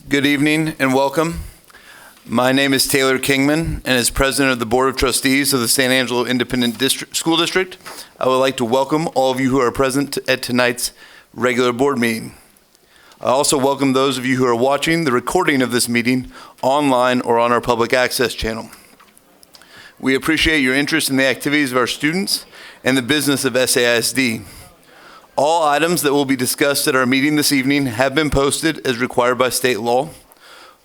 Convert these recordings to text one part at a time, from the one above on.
Good evening and welcome. My name is Taylor Kingman, and as president of the Board of Trustees of the San Angelo Independent School District, I would like to welcome all of you who are present at tonight's regular board meeting. I also welcome those of you who are watching the recording of this meeting online or on our public access channel. We appreciate your interest in the activities of our students and the business of SAISD. All items that will be discussed at our meeting this evening have been posted as required by state law.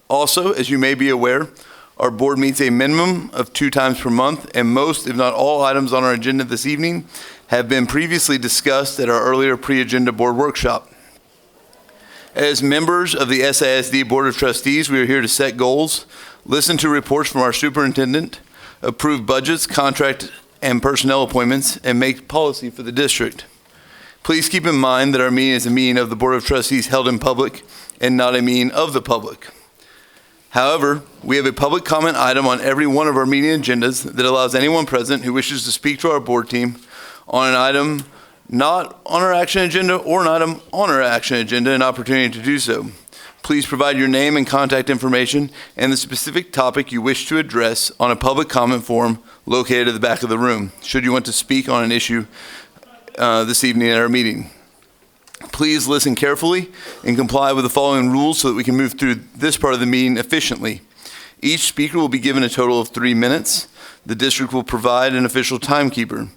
Also, as you may be aware, our board meets a minimum of 2 times per month, and most, if not all, items on our agenda this evening have been previously discussed at our earlier pre-agenda board workshop. As members of the SAISD Board of Trustees, we are here to set goals, listen to reports from our superintendent, approve budgets, contract and personnel appointments, and make policy for the district. Please keep in mind that our meeting is a meeting of the Board of Trustees held in public and not a meeting of the public. However, we have a public comment item on every one of our meeting agendas that allows anyone present who wishes to speak to our board team on an item not on our action agenda or an item on our action agenda an opportunity to do so. Please provide your name and contact information and the specific topic you wish to address on a public comment form located at the back of the room, should you want to speak on an issue this evening at our meeting. Please listen carefully and comply with the following rules so that we can move through this part of the meeting efficiently. Each speaker will be given a total of 3 minutes. The district will provide an official timekeeper.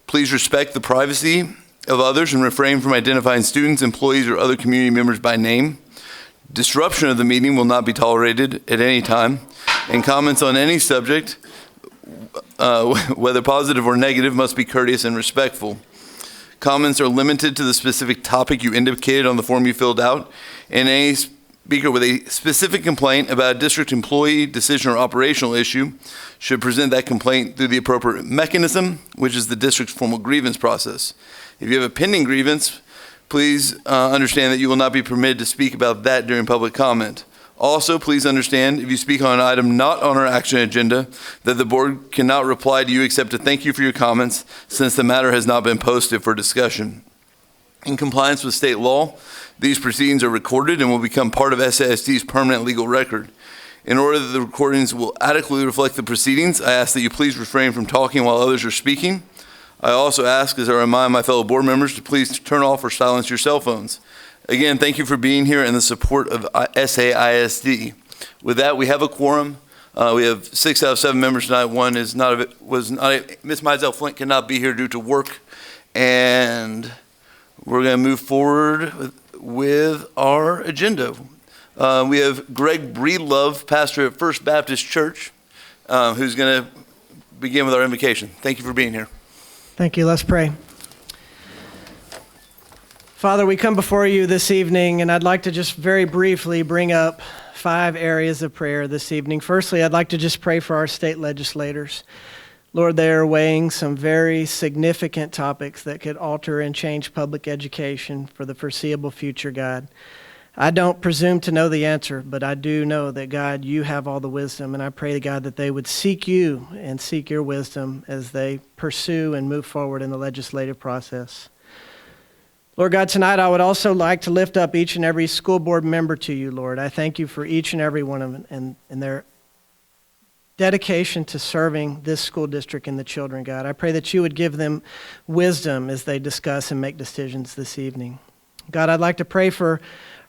Please respect the privacy of others and refrain from identifying students, employees, or other community members by name. Disruption of the meeting will not be tolerated at any time, and comments on any subject, whether positive or negative, must be courteous and respectful. Comments are limited to the specific topic you indicated on the form you filled out, and any speaker with a specific complaint about a district employee, decision, or operational issue should present that complaint through the appropriate mechanism, which is the district's formal grievance process. If you have a pending grievance, please understand that you will not be permitted to speak about that during public comment. Also, please understand, if you speak on an item not on our action agenda, that the board cannot reply to you except to thank you for your comments, since the matter has not been posted for discussion. In compliance with state law, these proceedings are recorded and will become part of SAISD's permanent legal record. In order that the recordings will adequately reflect the proceedings, I ask that you please refrain from talking while others are speaking. I also ask, as I remind my fellow board members, to please turn off or silence your cell phones. Again, thank you for being here and the support of SAISD. With that, we have a quorum. We have 6 out of 7 members tonight. One Miss Mizell Flint cannot be here due to work, and we're going to move forward with our agenda. We have Greg Breedlove, pastor at First Baptist Church, who's going to begin with our invocation. Thank you for being here. Thank you. Let's pray. Father, we come before you this evening, and I'd like to just very briefly bring up 5 areas of prayer this evening. Firstly, I'd like to just pray for our state legislators. Lord, they are weighing some very significant topics that could alter and change public education for the foreseeable future, God. I don't presume to know the answer, but I do know that, God, you have all the wisdom, and I pray to God that they would seek you and seek your wisdom as they pursue and move forward in the legislative process. Lord God, tonight I would also like to lift up each and every school board member to you, Lord. I thank you for each and every one of them and their dedication to serving this school district and the children, God. I pray that you would give them wisdom as they discuss and make decisions this evening. God, I'd like to pray for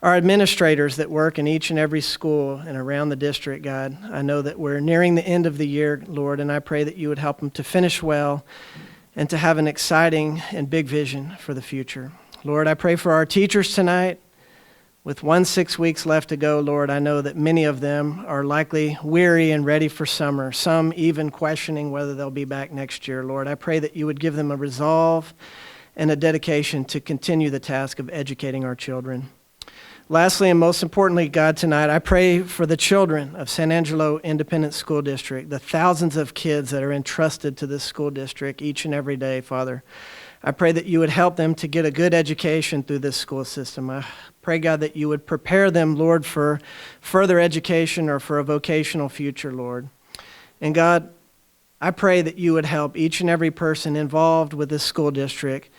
our administrators that work in each and every school and around the district, God. I know that we're nearing the end of the year, Lord, and I pray that you would help them to finish well and to have an exciting and big vision for the future. Lord, I pray for our teachers tonight. With 6 weeks left to go, Lord, I know that many of them are likely weary and ready for summer, some even questioning whether they'll be back next year. Lord, I pray that you would give them a resolve and a dedication to continue the task of educating our children. Lastly, and most importantly, God, tonight, I pray for the children of San Angelo Independent School District, the thousands of kids that are entrusted to this school district each and every day, Father. I pray that you would help them to get a good education through this school system. I pray, God, that you would prepare them, Lord, for further education or for a vocational future, Lord. And God, I pray that you would help each and every person involved with this school district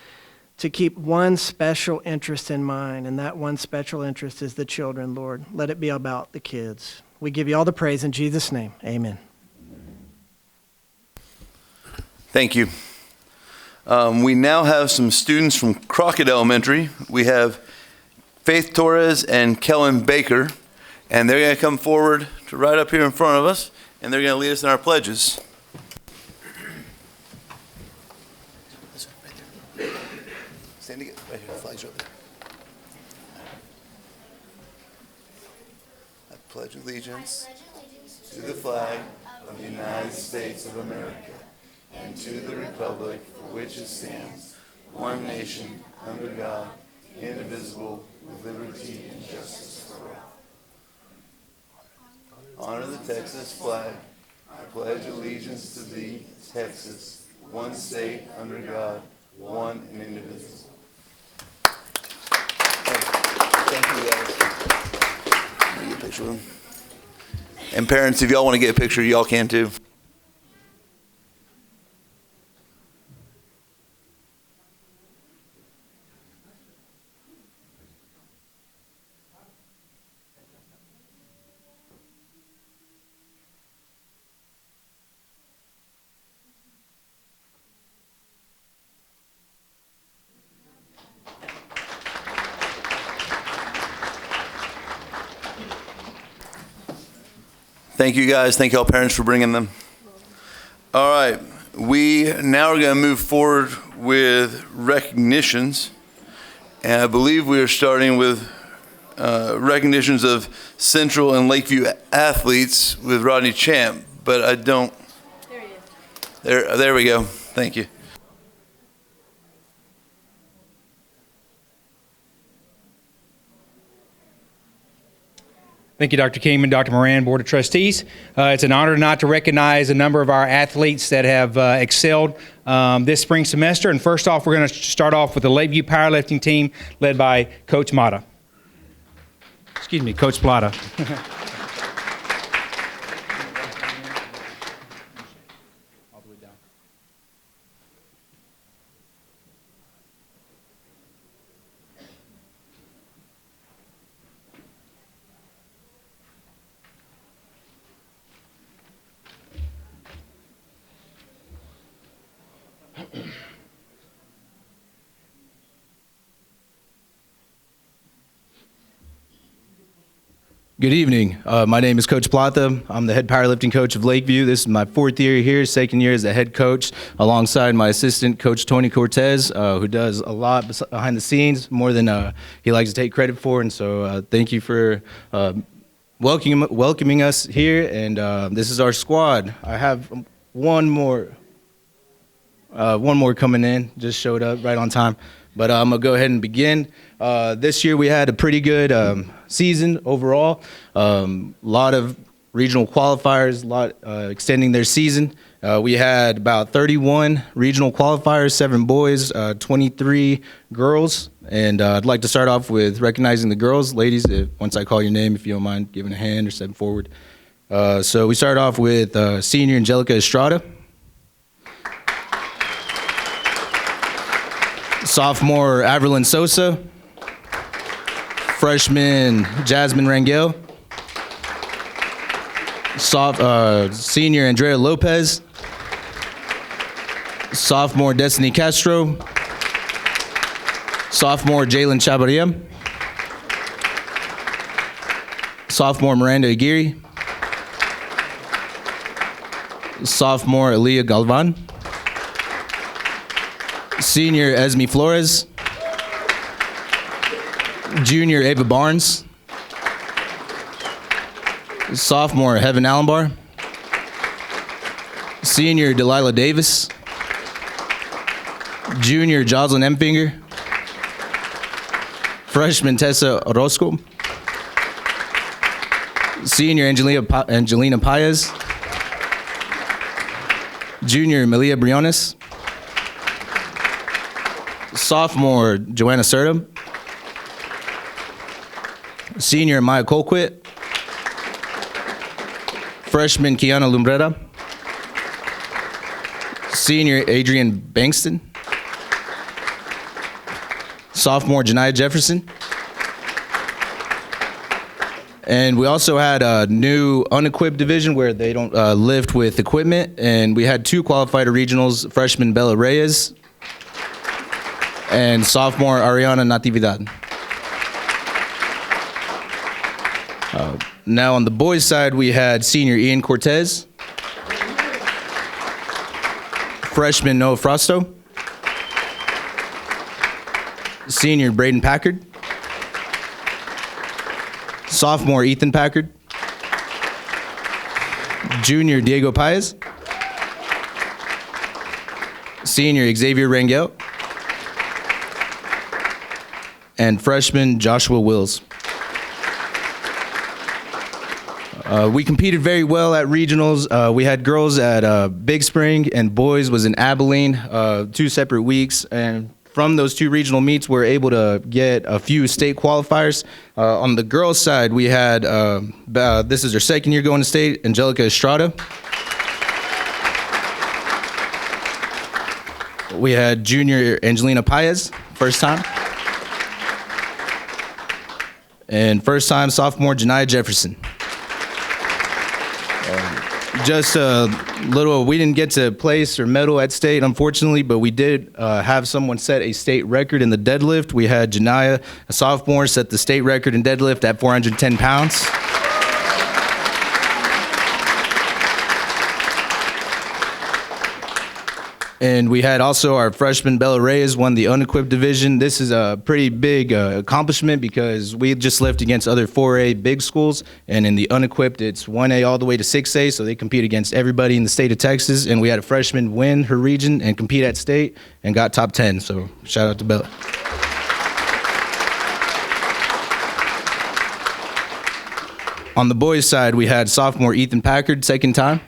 to keep one special interest in mind, and that one special interest is the children, Lord. Let it be about the kids. We give you all the praise in Jesus' name. Amen. Thank you. We now have some students from Crockett Elementary. We have Faith Torres and Kellen Baker, and they're going to come forward to right up here in front of us, and they're going to lead us in our pledges. Stand together, right here, the flags are over there. I pledge allegiance to the flag of the United States of America and to the republic for which it stands, one nation, under God, indivisible, with liberty and justice for all. Honor the Texas flag. I pledge allegiance to thee, Texas, one state, under God, one and indivisible. Thank you, guys. Let me get a picture of them. And parents, if y'all want to get a picture, y'all can too. Thank you guys. Thank y'all parents for bringing them. All right. We now are going to move forward with recognitions. And I believe we are starting with recognitions of Central and Lakeview athletes with Rodney Champ, but I don't. There he is. There we go. Thank you. Thank you, Dr. Kingman, Dr. Moran, Board of Trustees. It's an honor tonight to recognize a number of our athletes that have excelled this spring semester. And first off, we're going to start off with the Lakeview powerlifting team led by Coach Mata. Excuse me, Coach Plata. Good evening. My name is Coach Plata. I'm the head powerlifting coach of Lakeview. This is my fourth year here, second year as the head coach, alongside my assistant, Coach Tony Cortez, who does a lot behind the scenes, more than he likes to take credit for. And so thank you for welcoming us here. And this is our squad. I have one more coming in, just showed up right on time. But I'm going to go ahead and begin. This year we had a pretty good season overall. A lot of regional qualifiers, extending their season. We had about 31 regional qualifiers, 7 boys, 23 girls. And I'd like to start off with recognizing the girls. Ladies, once I call your name, if you don't mind giving a hand or stepping forward. So we start off with senior Angelica Estrada. Sophomore Averlyn Sosa. Freshman Jasmine Rangel. Senior Andrea Lopez. Sophomore Destiny Castro. Sophomore Jalen Chavarria. Sophomore Miranda Aguirre. Sophomore Aaliyah Galvan. Senior Esme Flores. Junior Ava Barnes. Sophomore Heaven Allenbar. Senior Delilah Davis. Junior Jocelyn Emfinger. Freshman Tessa Orozco. Senior Angelina Paez. Junior Melia Briones. Sophomore Joanna Serta. Senior Maya Colquitt. Freshman Kiana Lumbrera. Senior Adrian Bankston. sophomore Janiyah Jefferson. And we also had a new unequipped division where they don't lift with equipment. And we had 2 qualified regionals, freshman Bella Reyes and sophomore Ariana Natividad. Now on the boys' side, we had senior Ian Cortez, freshman Noah Frosto, senior Braden Packard, sophomore Ethan Packard, junior Diego Paez, senior Xavier Rangel, and freshman Joshua Wills. We competed very well at regionals. We had girls at Big Spring and boys was in Abilene, 2 separate weeks. And from those 2 regional meets, we were able to get a few state qualifiers. On the girls' side, we had, this is her 2nd year going to state, Angelica Estrada. We had junior Angelina Paez, first time. And first time sophomore Janiyah Jefferson. Just a little, we didn't get to place or medal at state, unfortunately, but we did have someone set a state record in the deadlift. We had Janiyah, a sophomore, set the state record in deadlift at 410 pounds. And we had also our freshman Bella Reyes won the unequipped division. This is a pretty big accomplishment because we just lift against other 4A big schools, and in the unequipped, it's 1A all the way to 6A, so they compete against everybody in the state of Texas. And we had a freshman win her region and compete at state and got top 10, so shout out to Bella. On the boys' side, we had sophomore Ethan Packard, 2nd time.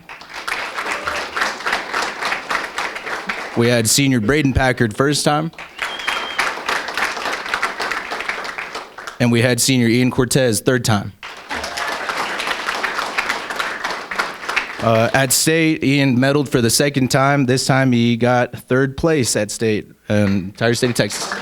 We had senior Braden Packard, 1st time. And we had senior Ian Cortez, 3rd time. At state, Ian medaled for the 2nd time. This time he got 3rd place at state, entire state of Texas.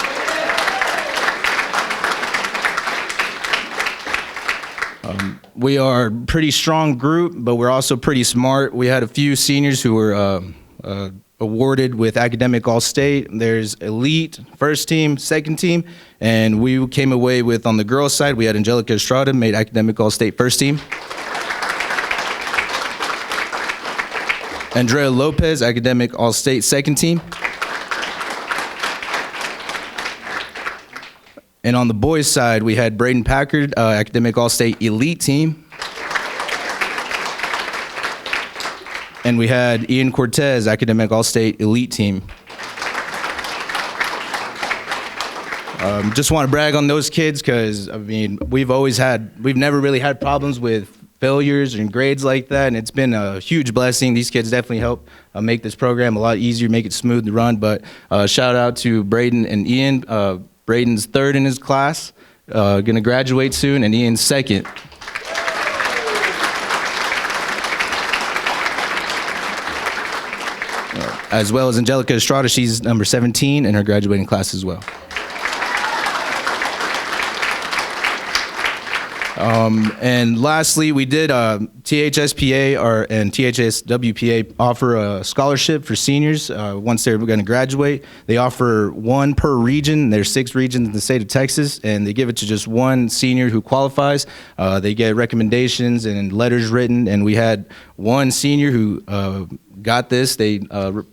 We are a pretty strong group, but we're also pretty smart. We had a few seniors who were awarded with academic all-state. There's elite, 1st team, 2nd team, and we came away with, on the girls' side, we had Angelica Estrada, made academic all-state 1st team. Andrea Lopez, academic all-state 2nd team. And on the boys' side, we had Braden Packard, academic all-state elite team. And we had Ian Cortez, academic all-state elite team. Just want to brag on those kids because, I mean, we've never really had problems with failures and grades like that, and it's been a huge blessing. These kids definitely help make this program a lot easier, make it smooth to run. But shout out to Braden and Ian. Braden's 3rd in his class, gonna graduate soon, and Ian's 2nd. As well as Angelica Estrada, she's number 17 in her graduating class as well. And lastly, we did THSPA and THSWPA offer a scholarship for seniors once they're going to graduate. They offer 1 per region. There's 6 regions in the state of Texas, and they give it to just 1 senior who qualifies. They get recommendations and letters written, and we had 1 senior who got this. They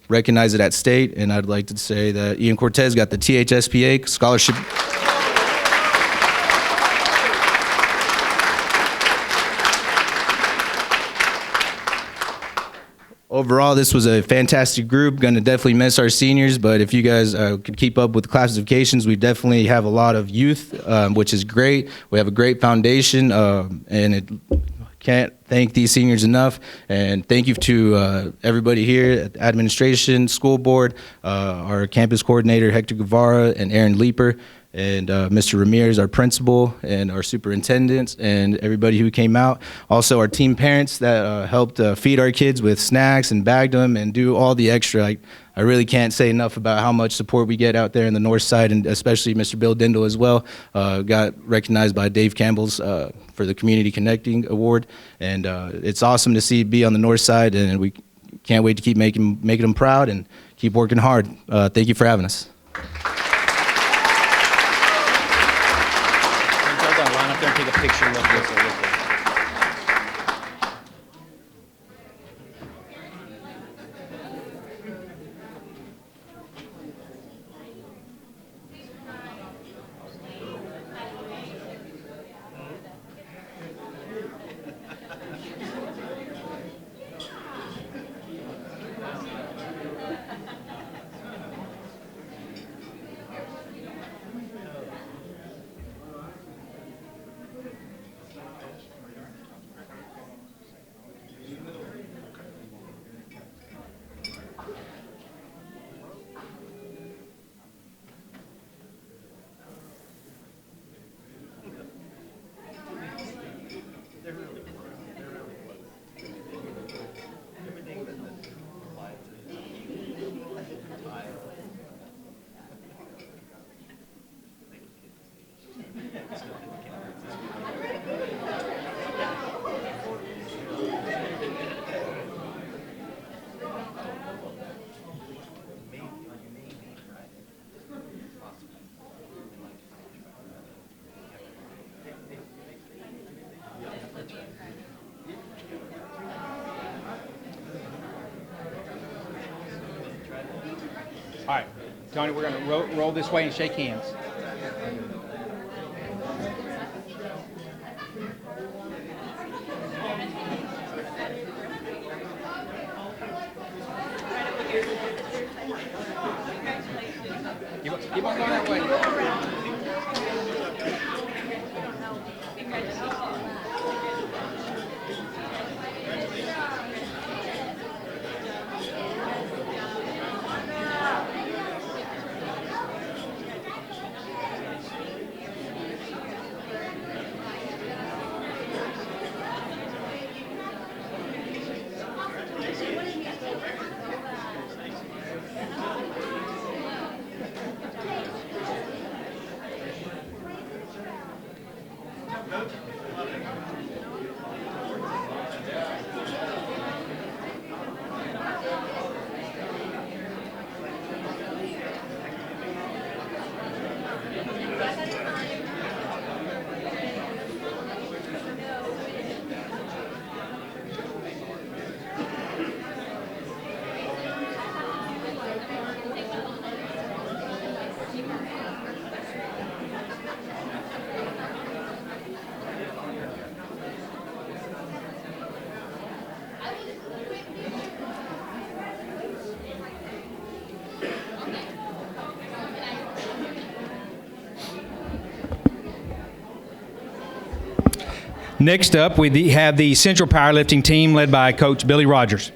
recognize it at state, and I'd like to say that Ian Cortez got the THSPA scholarship. Overall, this was a fantastic group. Going to definitely miss our seniors, but if you guys could keep up with the classifications, we definitely have a lot of youth, which is great. We have a great foundation, and can't thank these seniors enough. And thank you to everybody here at the administration, school board, our campus coordinator, Hector Guevara, and Aaron Leeper. and Mr. Ramirez, our principal, and our superintendents, and everybody who came out. Also, our team parents that helped feed our kids with snacks and bagged them and do all the extra. I really can't say enough about how much support we get out there in the north side, and especially Mr. Bill Dindal as well. Got recognized by Dave Campbell's for the Community Connecting Award, and it's awesome to be on the north side, and we can't wait to keep making them proud and keep working hard. Thank you for having us. Line up there and take a picture with this. All right, Tony, we're going to roll this way and shake hands. Keep on going that way. Next up, we have the Central Powerlifting team led by Coach Billy Rogers.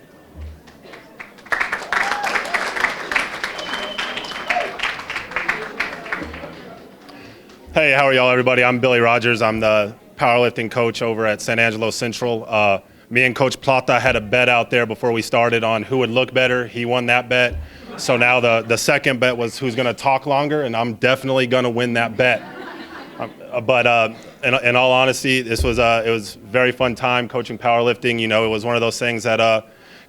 Hey, how are y'all, everybody? I'm Billy Rogers. I'm the powerlifting coach over at San Angelo Central. Me and Coach Plata had a bet out there before we started on who would look better. He won that bet. So now the second bet was who's going to talk longer, and I'm definitely going to win that bet. But in all honesty, it was a very fun time coaching powerlifting. You know, it was one of those things that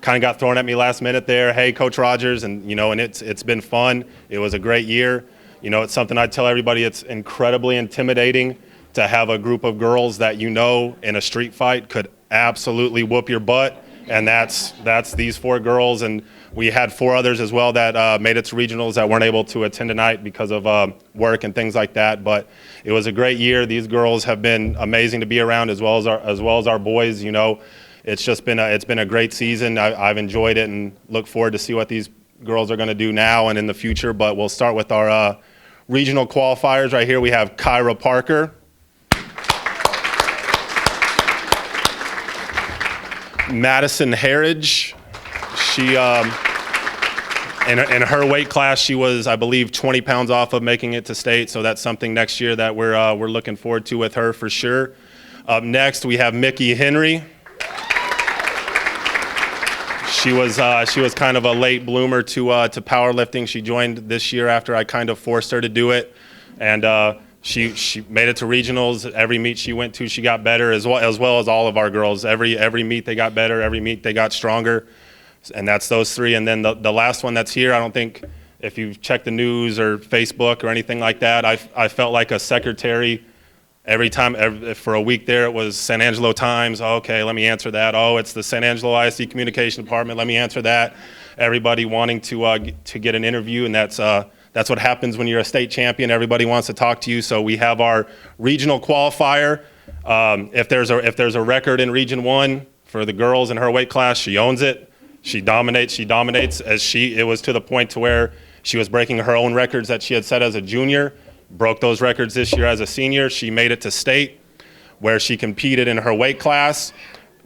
kind of got thrown at me last minute there. Hey, Coach Rogers, and you know, and it's been fun. It was a great year. You know, it's something I tell everybody. It's incredibly intimidating to have a group of girls that you know in a street fight could absolutely whoop your butt, and that's these 4 girls, and we had 4 others as well that made it to regionals that weren't able to attend tonight because of work and things like that. But it was a great year. These girls have been amazing to be around, as well as our boys. You know, it's just been a great season. I've enjoyed it and look forward to see what these girls are going to do now and in the future. But we'll start with our regional qualifiers right here. We have Kyra Parker, Madison Harridge. In her weight class, she was, I believe, 20 pounds off of making it to state. So that's something next year that we're looking forward to with her for sure. Up next, we have Mickey Henry. She was kind of a late bloomer to powerlifting. She joined this year after I kind of forced her to do it, and she made it to regionals. Every meet she went to, she got better, as well as all of our girls. Every meet they got better. Every meet they got stronger, and that's those three. And then the last one that's here, I don't think if you've checked the news or Facebook or anything like that, I felt like a secretary. Every time, for a week there, it was San Angelo Times. Oh, okay, let me answer that. Oh, it's the San Angelo ISD Communication Department. Let me answer that. Everybody wanting to get an interview, and that's what happens when you're a state champion. Everybody wants to talk to you. So we have our regional qualifier. If there's a record in Region 1 for the girls in her weight class, she owns it. She dominates. It was to the point to where she was breaking her own records that she had set as a junior. Broke those records this year as a senior. She made it to state, where she competed in her weight class.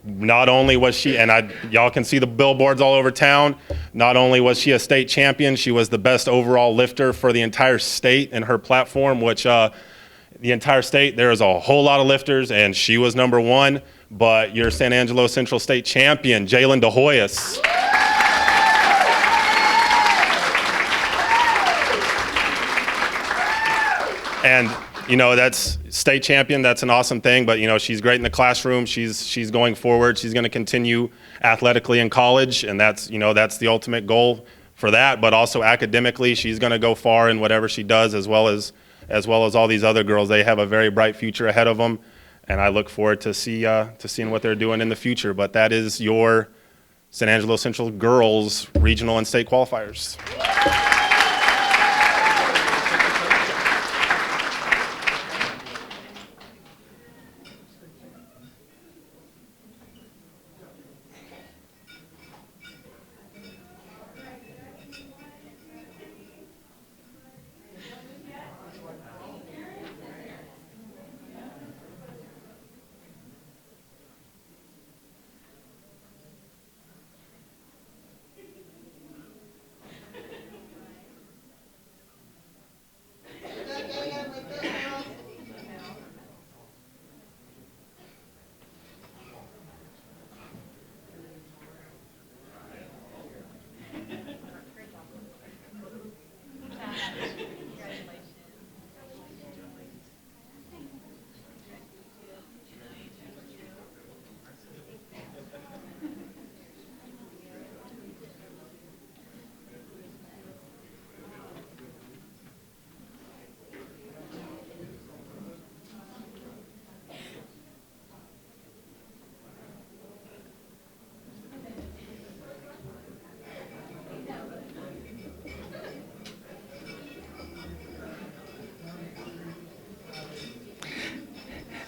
Not only was she, and y'all can see the billboards all over town, not only was she a state champion, she was the best overall lifter for the entire state in her platform, which the entire state, there is a whole lot of lifters, and she was number one. But your San Angelo Central State champion, Jalen DeHoyas. And, that's state champion. That's an awesome thing. But, she's great in the classroom. She's going forward. She's going to continue athletically in college. And that's the ultimate goal for that. But also academically, she's going to go far in whatever she does, as well as all these other girls. They have a very bright future ahead of them. And I look forward to seeing what they're doing in the future. But that is your San Angelo Central girls regional and state qualifiers.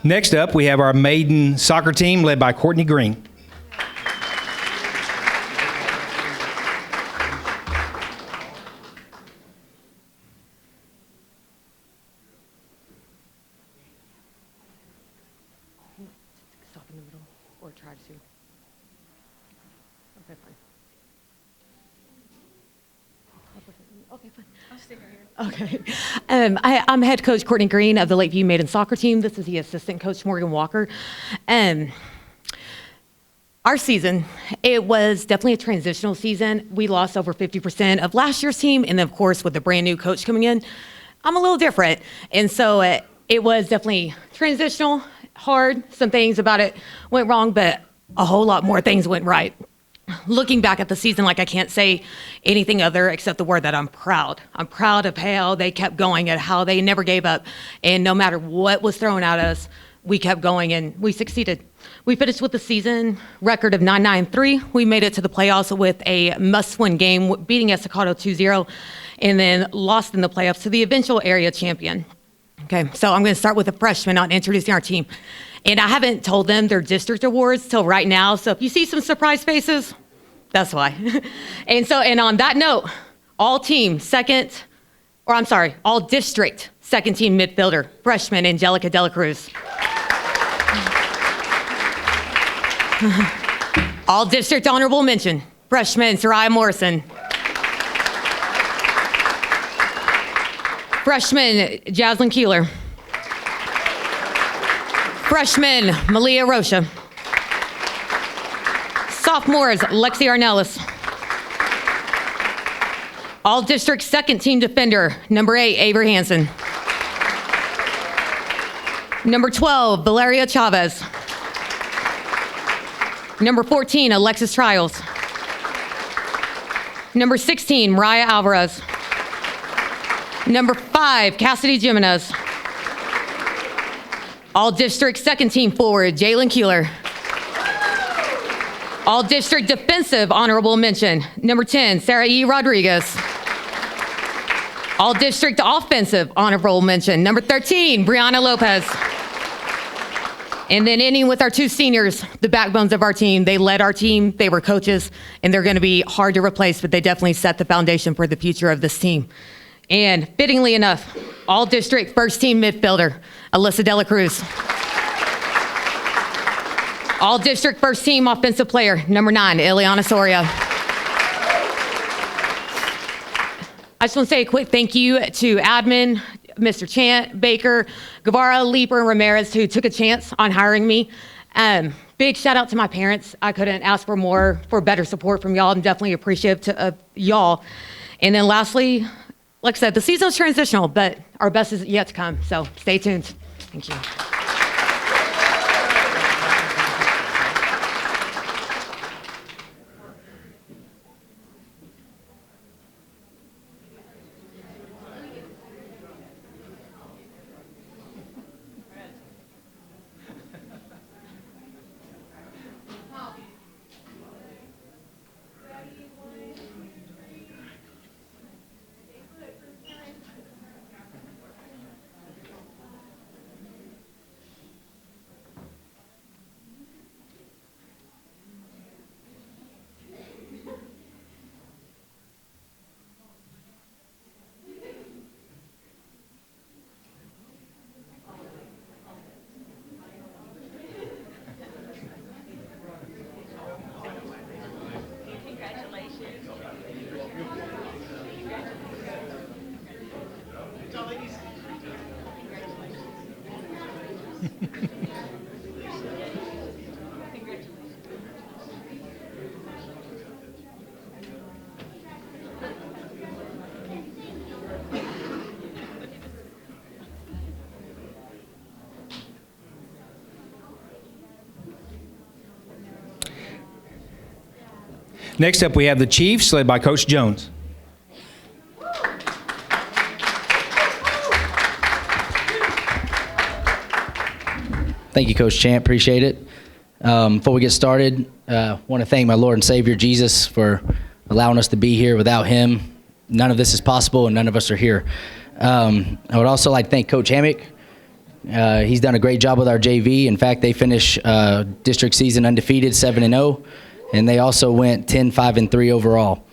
Next up, we have our maiden soccer team led by Courtney Green. Stop in the middle or try to. Okay, fine. Okay, fine. I'll stay right here. Okay. I'm head coach Courtney Green of the Lakeview Maiden Soccer Team. This is the assistant coach, Morgan Walker. Our season, it was definitely a transitional season. We lost over 50% of last year's team, and then, of course, with the brand new coach coming in, I'm a little different. And so it was definitely transitional, hard. Some things about it went wrong, but a whole lot more things went right. Looking back at the season, I can't say anything other except the word that I'm proud. I'm proud of how they kept going and how they never gave up. And no matter what was thrown at us, we kept going and we succeeded. We finished with the season record of 9-9-3. We made it to the playoffs with a must-win game, beating Estacado 2-0, and then lost in the playoffs to the eventual area champion. Okay, so I'm going to start with the freshmen on introducing our team. And I haven't told them their district awards till right now, so if you see some surprise faces, that's why. And on that note, all district second team midfielder, freshman Angelica Dela Cruz. All district honorable mention, freshman Soraya Morrison. Freshman, Jaslyn Keeler. Freshman, Malia Rocha. Sophomores, Lexi Arnellis. All-district second team defender, number 8, Avery Hansen. Number 12, Valeria Chavez. Number 14, Alexis Trials. Number 16, Mariah Alvarez. Number 5, Cassidy Jimenez. All-district second team forward, Jalen Keeler. All-district defensive honorable mention, number 10, Sarah E. Rodriguez. All-district offensive honorable mention, number 13, Brianna Lopez. And then ending with our 2 seniors, the backbones of our team. They led our team, they were coaches, and they're gonna be hard to replace, but they definitely set the foundation for the future of this team. And fittingly enough, all-district first team midfielder, Alyssa Dela Cruz. All-district first team offensive player, number 9, Ileana Soria. I just want to say a quick thank you to admin, Mr. Chant, Baker, Guevara, Leeper, and Ramirez, who took a chance on hiring me. Big shout out to my parents. I couldn't ask for better support from y'all. I'm definitely appreciative of y'all. And then lastly, like I said, the season's transitional, but our best is yet to come. So stay tuned. Thank you. Next up, we have the Chiefs, led by Coach Jones. Thank you, Coach Champ. Appreciate it. Before we get started, I want to thank my Lord and Savior, Jesus, for allowing us to be here. Without him, none of this is possible, and none of us are here. I would also like to thank Coach Hammock. He's done a great job with our JV. In fact, they finished district season undefeated, 7-0, and they also went 10-5-3 overall.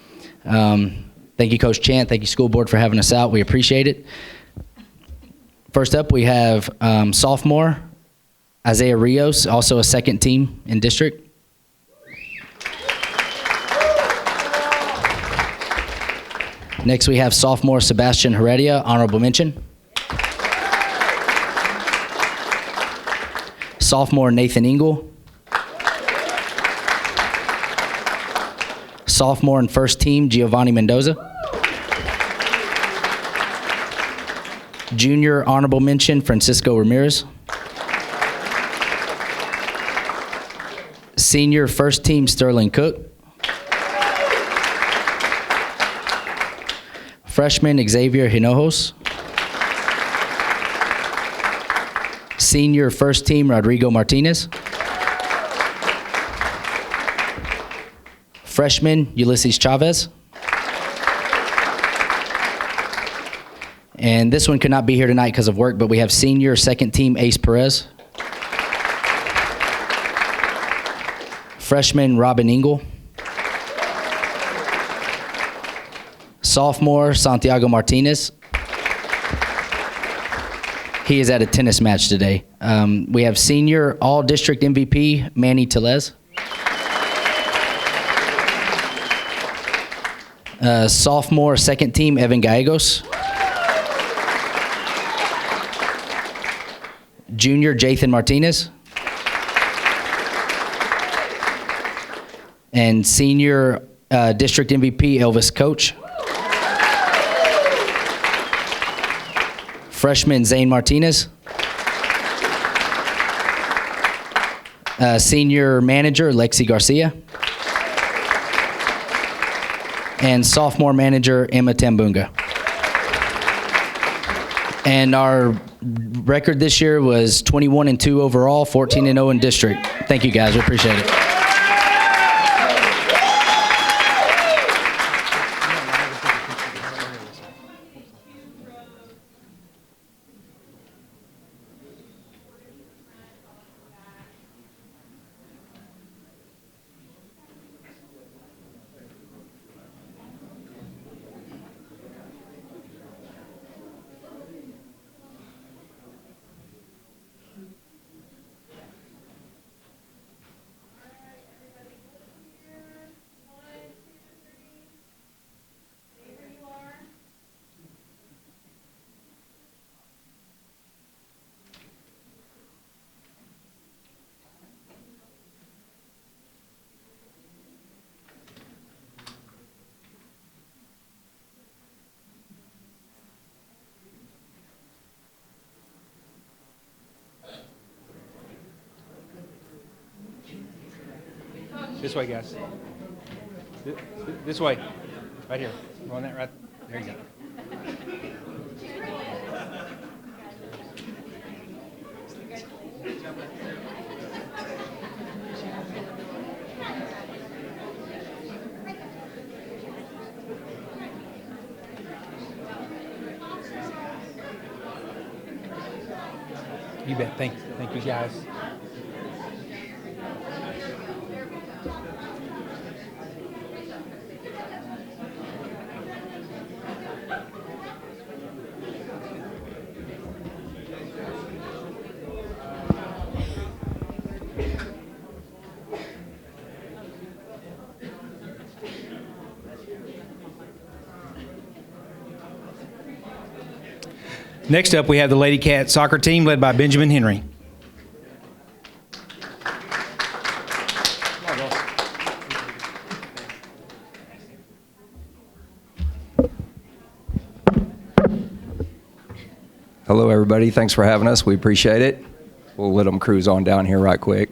Thank you, Coach Chant. Thank you, school board, for having us out. We appreciate it. First up, we have sophomore Isaiah Rios, also a second team in district. Next, we have sophomore Sebastian Heredia, honorable mention. Sophomore Nathan Ingle. Sophomore and first team Giovanni Mendoza. Junior honorable mention Francisco Ramirez. Senior first team Sterling Cook. Freshman Xavier Hinojos. Senior first team Rodrigo Martinez. Freshman Ulysses Chavez. And this one could not be here tonight because of work, but we have senior second team Ace Perez. Freshman Robin Ingle. Sophomore Santiago Martinez. He is at a tennis match today. We have senior all-district MVP Manny Telez. Sophomore second team Evan Gallegos. Junior Jathan Martinez. And Senior District MVP Elvis Coach. Freshman Zane Martinez. Senior Manager Lexi Garcia. And Sophomore Manager Emma Tambunga. And our record this year was 21-2 overall, 14-0 in district. Thank you guys, we appreciate it. This way, guys. This way. Right here. On that right. There you go. You bet. Thank you, guys. Next up, we have the Lady Cat soccer team led by Benjamin Henry. Hello, everybody. Thanks for having us. We appreciate it. We'll let them cruise on down here right quick.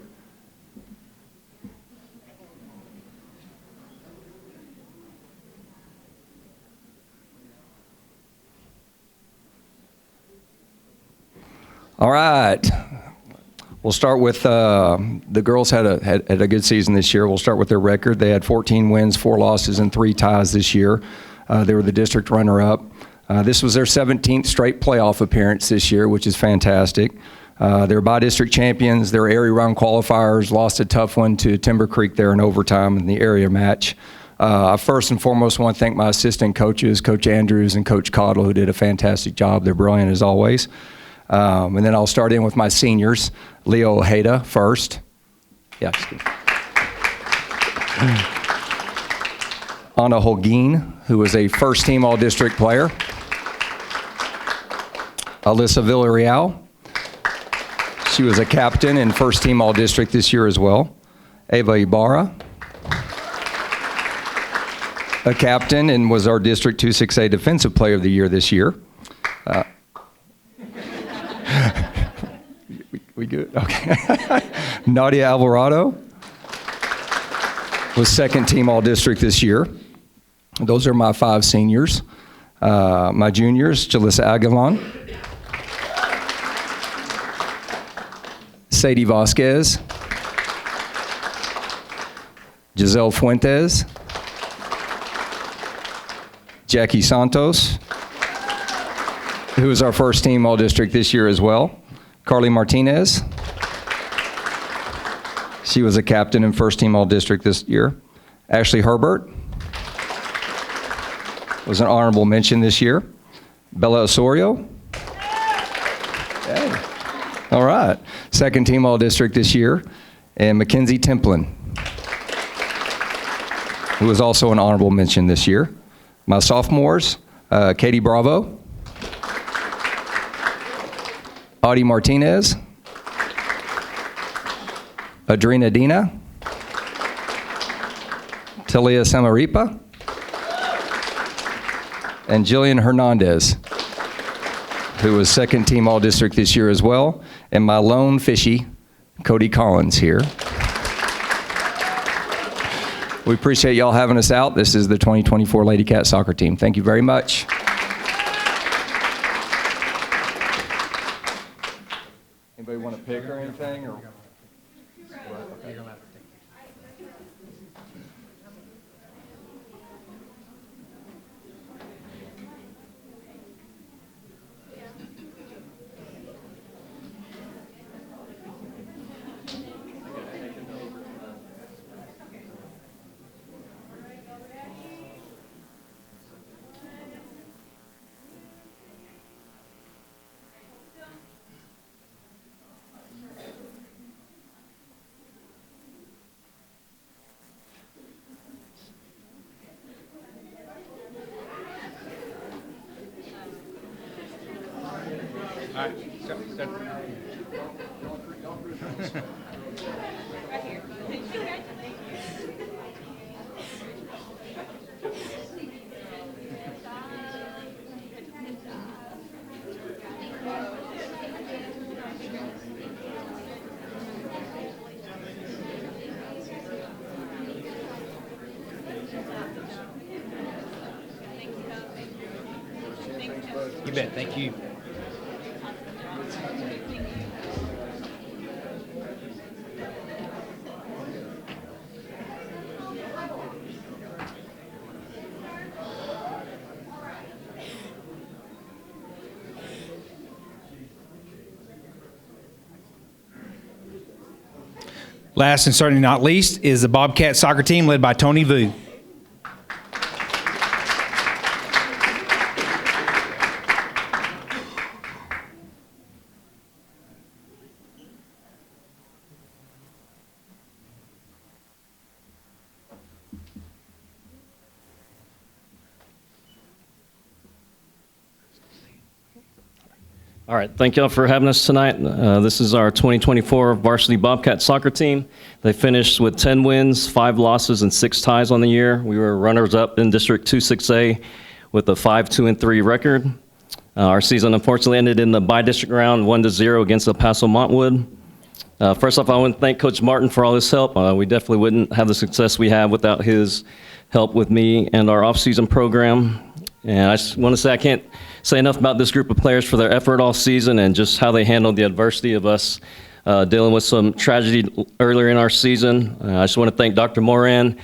All right. We'll start with the girls had a good season this year. We'll start with their record. They had 14 wins, 4 losses, and 3 ties this year. They were the district runner-up. This was their 17th straight playoff appearance this year, which is fantastic. They're by-district champions. They're area-round qualifiers. Lost a tough one to Timber Creek there in overtime in the area match. I first and foremost want to thank my assistant coaches, Coach Andrews and Coach Cottle, who did a fantastic job. They're brilliant as always. And then I'll start in with my seniors. Leo Ojeda first. Yeah, Anna Holguin, who was a first-team all-district player. Alyssa Villarreal. She was a captain and first-team all-district this year as well. Ava Ibarra. A captain and was our District 2-6A Defensive Player of the Year this year. We good? Okay. Nadia Alvarado was second-team all-district this year. Those are my 5 seniors. My juniors, Jalissa Aguilan, Sadie Vasquez, Giselle Fuentes, Jackie Santos, who was our first team all-district this year as well. Carly Martinez. She was a captain and first team all-district this year. Ashley Herbert was an honorable mention this year. Bella Osorio. Hey. All right. Second team all-district this year. And Mackenzie Templin, who was also an honorable mention this year. My sophomores, Katie Bravo, Audie Martinez, Adrina Dina, Talia Samaripa, and Jillian Hernandez, who was second team All-District this year as well, and my lone fishy, Cody Collins here. We appreciate y'all having us out. This is the 2024 Lady Cat soccer team. Thank you very much. Anybody want to pick or anything? Or? You bet. Thank you. Last and certainly not least is the Bobcat soccer team led by Tony Vu. All right, thank y'all for having us tonight. This is our 2024 varsity Bobcat soccer team. They finished with 10 wins, 5 losses, and 6 ties on the year. We were runners-up in District 2-6A with a 5-2-3 record. Our season unfortunately ended in the by-district round, 1-0 against El Paso Montwood. First off, I want to thank Coach Martin for all his help. We definitely wouldn't have the success we have without his help with me and our off-season program. And I just want to say I can't say enough about this group of players for their effort all season and just how they handled the adversity of us dealing with some tragedy earlier in our season. I just want to thank Dr. Moran,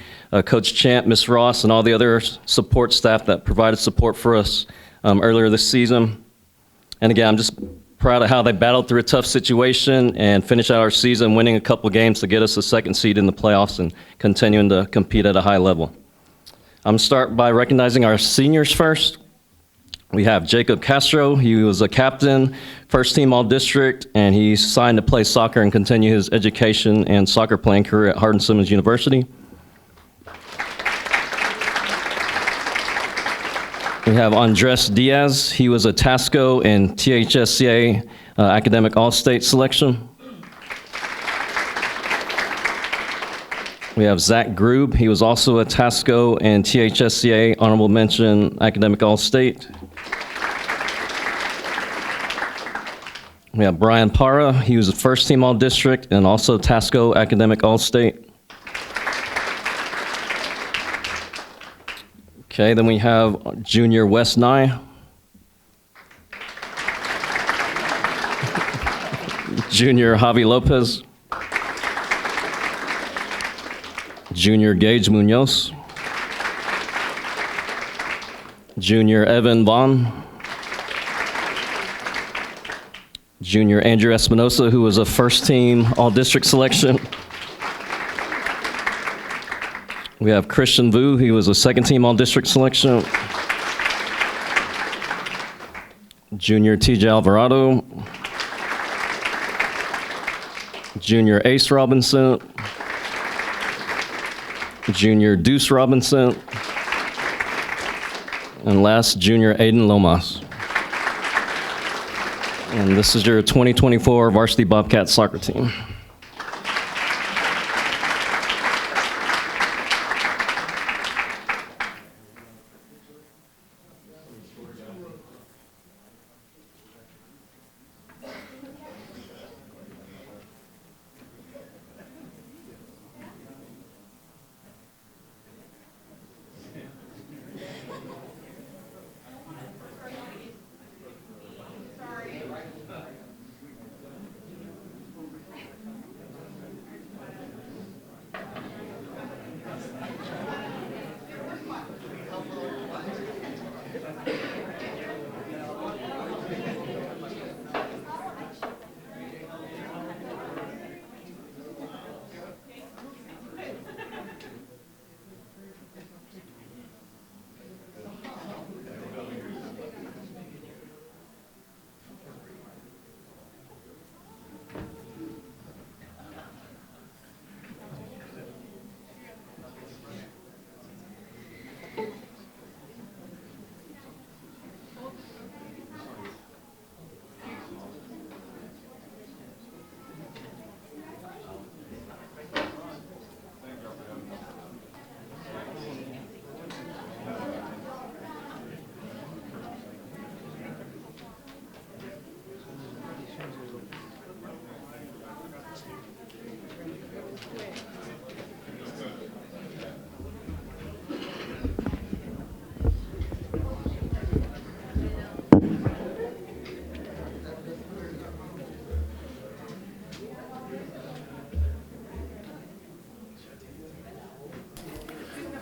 Coach Champ, Ms. Ross, and all the other support staff that provided support for us earlier this season. And again, I'm just proud of how they battled through a tough situation and finished out our season winning a couple games to get us a second seed in the playoffs and continuing to compete at a high level. I'm going to start by recognizing our seniors first. We have Jacob Castro. He was a captain, first team All-District, and he signed to play soccer and continue his education and soccer playing career at Hardin-Simmons University. We have Andres Diaz. He was a TASCO and THSCA academic All-State selection. We have Zach Grube. He was also a TASCO and THSCA honorable mention academic All-State. We have Brian Parra. He was a first team All-District and also TASCO academic All-State. Okay, then we have junior Wes Nye. Junior Javi Lopez. Junior Gage Munoz. Junior Evan Vaughn. Junior Andrew Espinosa, who was a first team All-District selection. We have Christian Vu, he was a second team All-District selection. Junior TJ Alvarado. Junior Ace Robinson. Junior Deuce Robinson. And last, Junior Aiden Lomas. And this is your 2024 varsity Bobcat soccer team.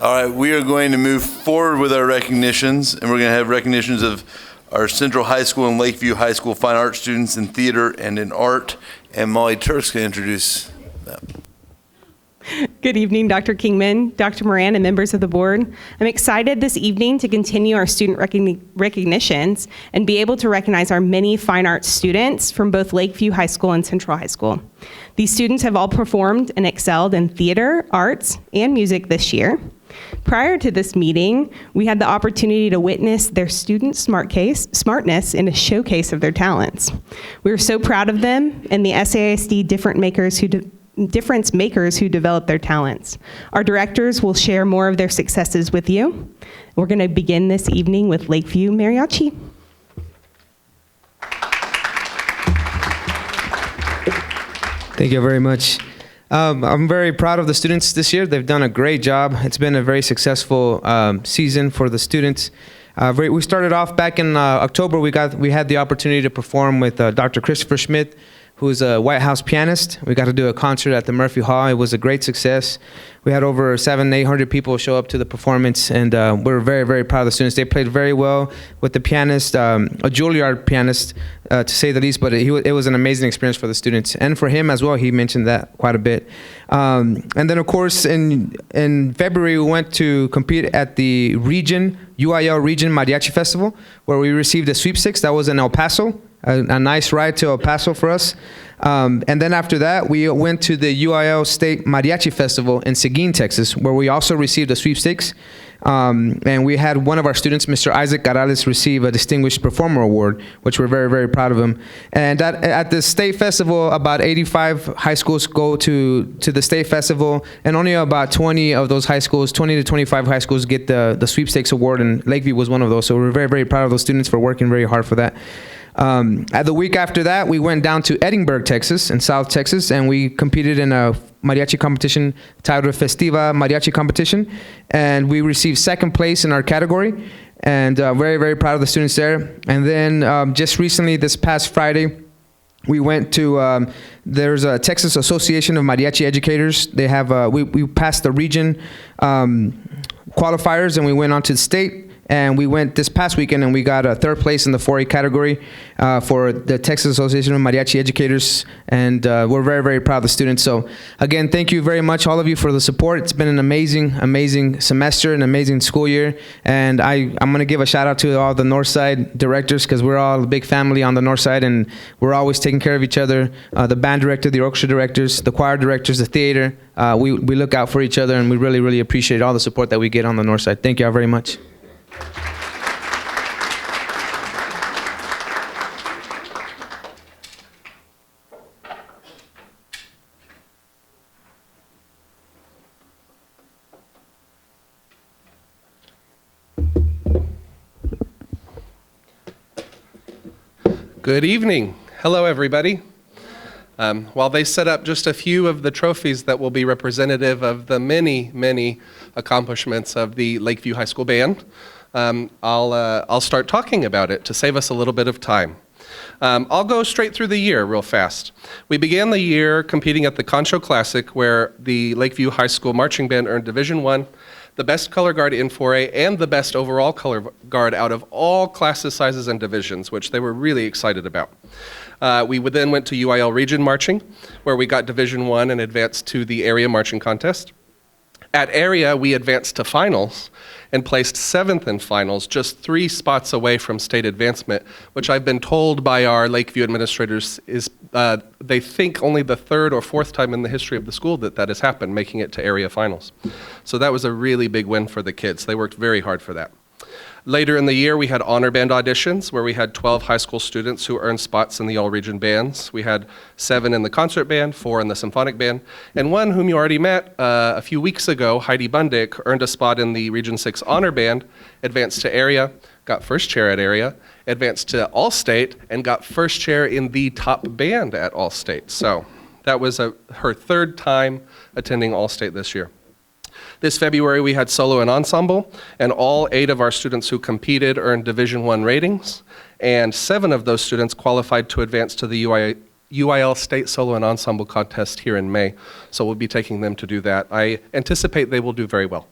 All right, we are going to move forward with our recognitions, and we're going to have recognitions of our Central High School and Lakeview High School fine arts students in theater and in art. And Molly Turk's going to introduce them. Good evening, Dr. Kingman, Dr. Moran, and members of the board. I'm excited this evening to continue our student recognitions and be able to recognize our many fine arts students from both Lakeview High School and Central High School. These students have all performed and excelled in theater, arts, and music this year. Prior to this meeting, we had the opportunity to witness their student smartness in a showcase of their talents. We were so proud of them and the SAISD difference makers who develop their talents. Our directors will share more of their successes with you. We're going to begin this evening with Lakeview Mariachi. Thank you very much. I'm very proud of the students this year. They've done a great job. It's been a very successful season for the students. We started off back in October. We had the opportunity to perform with Dr. Christopher Schmidt, who's a White House pianist. We got to do a concert at the Murphy Hall. It was a great success. We had over 800 people show up to the performance, and we're very, very proud of the students. They played very well with the pianist, a Juilliard pianist, to say the least, but it was an amazing experience for the students. And for him as well, he mentioned that quite a bit. And then, of course, in February, we went to compete at the UIL Region Mariachi Festival, where we received a sweepstakes. That was in El Paso. A nice ride to El Paso for us. And then after that, we went to the UIL State Mariachi Festival in Seguin, Texas, where we also received a sweepstakes. And we had one of our students, Mr. Isaac Carales, receive a Distinguished Performer Award, which we're very, very proud of him. And at the state festival, about 85 high schools go to the state festival, and only about 20 of those high schools, 20 to 25 high schools get the sweepstakes award, and Lakeview was one of those. So we're very, very proud of those students for working very hard for that. At the week after that, we went down to Edinburgh, Texas, in South Texas, and we competed in a mariachi competition titled Festiva Mariachi Competition, and we received second place in our category, and very, very proud of the students there. And then just recently, this past Friday, we went to, there's a Texas Association of Mariachi Educators. They have, we passed the region qualifiers, and we went on to the state. And we went this past weekend, and we got a third place in the 4A category for the Texas Association of Mariachi Educators. And we're very, very proud of the students. So again, thank you very much, all of you, for the support. It's been an amazing, amazing semester, an amazing school year. And I'm going to give a shout out to all the Northside directors, because we're all a big family on the Northside, and we're always taking care of each other. The band director, the orchestra directors, the choir directors, the theater. We look out for each other, and we really, really appreciate all the support that we get on the Northside. Thank you all very much. Good evening. Hello, everybody. While they set up just a few of the trophies that will be representative of the many, many accomplishments of the Lakeview High School Band, I'll start talking about it to save us a little bit of time. I'll go straight through the year real fast. We began the year competing at the Concho Classic, where the Lakeview High School Marching Band earned Division I, the best color guard in 4A, and the best overall color guard out of all classes, sizes, and divisions, which they were really excited about. We then went to UIL Region Marching, where we got Division I and advanced to the area marching contest. At area, we advanced to finals and placed 7th in finals, just 3 spots away from state advancement, which I've been told by our Lakeview administrators is they think only the 3rd or 4th time in the history of the school that has happened, making it to area finals. So that was a really big win for the kids. They worked very hard for that. Later in the year, we had honor band auditions where we had 12 high school students who earned spots in the all-region bands. We had 7 in the concert band, 4 in the symphonic band, and one whom you already met a few weeks ago, Heidi Bundick, earned a spot in the Region 6 honor band, advanced to area, got first chair at area, advanced to all-state, and got first chair in the top band at all-state. So that was her 3rd time attending all-state this year. This February, we had solo and ensemble, and all 8 of our students who competed earned Division I ratings, and 7 of those students qualified to advance to the UIL State Solo and Ensemble Contest here in May, so we'll be taking them to do that. I anticipate they will do very well.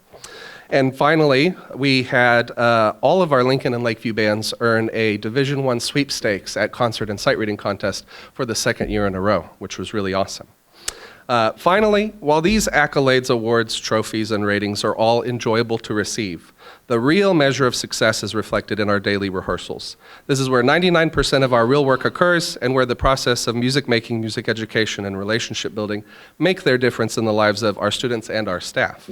And finally, we had all of our Lincoln and Lakeview bands earn a Division I sweepstakes at concert and sight reading contest for the 2nd year in a row, which was really awesome. Finally, while these accolades, awards, trophies, and ratings are all enjoyable to receive, the real measure of success is reflected in our daily rehearsals. This is where 99% of our real work occurs and where the process of music making, music education, and relationship building make their difference in the lives of our students and our staff.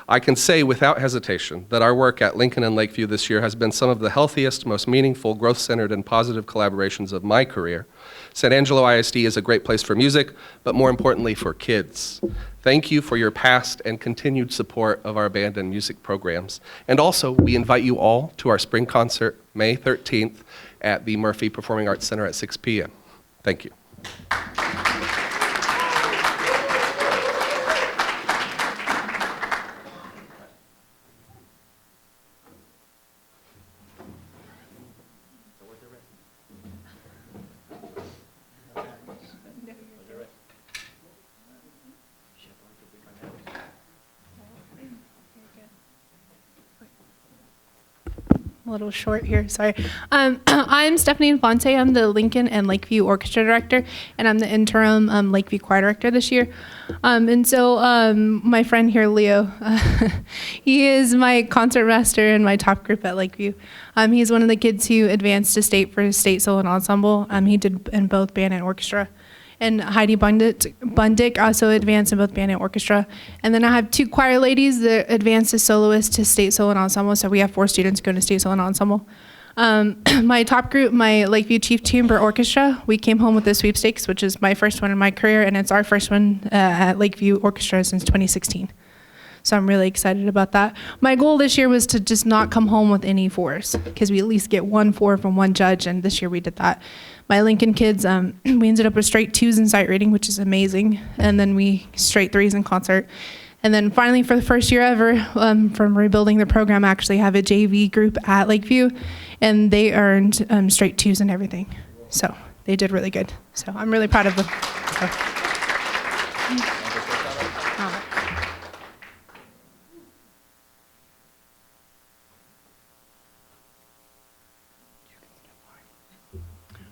I can say without hesitation that our work at Lincoln and Lakeview this year has been some of the healthiest, most meaningful, growth-centered, and positive collaborations of my career. San Angelo ISD is a great place for music, but more importantly for kids. Thank you for your past and continued support of our band and music programs. And also, we invite you all to our spring concert, May 13th, at the Murphy Performing Arts Center at 6 p.m. Thank you. A little short here, sorry. I'm Stephanie Infante. I'm the Lincoln and Lakeview Orchestra Director, and I'm the interim Lakeview Choir Director this year. And so my friend here, Leo, he is my concert master in my top group at Lakeview. He's one of the kids who advanced to state for his state solo and ensemble. He did in both band and orchestra. And Heidi Bundick also advanced in both band and orchestra. And then I have 2 choir ladies that advanced as soloists to state solo and ensemble. So we have 4 students going to state solo and ensemble. My top group, my Lakeview Chief Chamber Orchestra, we came home with the sweepstakes, which is my first one in my career, and it's our first one at Lakeview Orchestra since 2016. So I'm really excited about that. My goal this year was to just not come home with any 4s, because we at least get 1 4 from one judge, and this year we did that. My Lincoln kids, we ended up with straight 2s in sight reading, which is amazing, and then we straight 3s in concert. And then finally, for the first year ever, from rebuilding the program, I actually have a JV group at Lakeview, and they earned straight 2s and everything. So they did really good. So I'm really proud of them. So.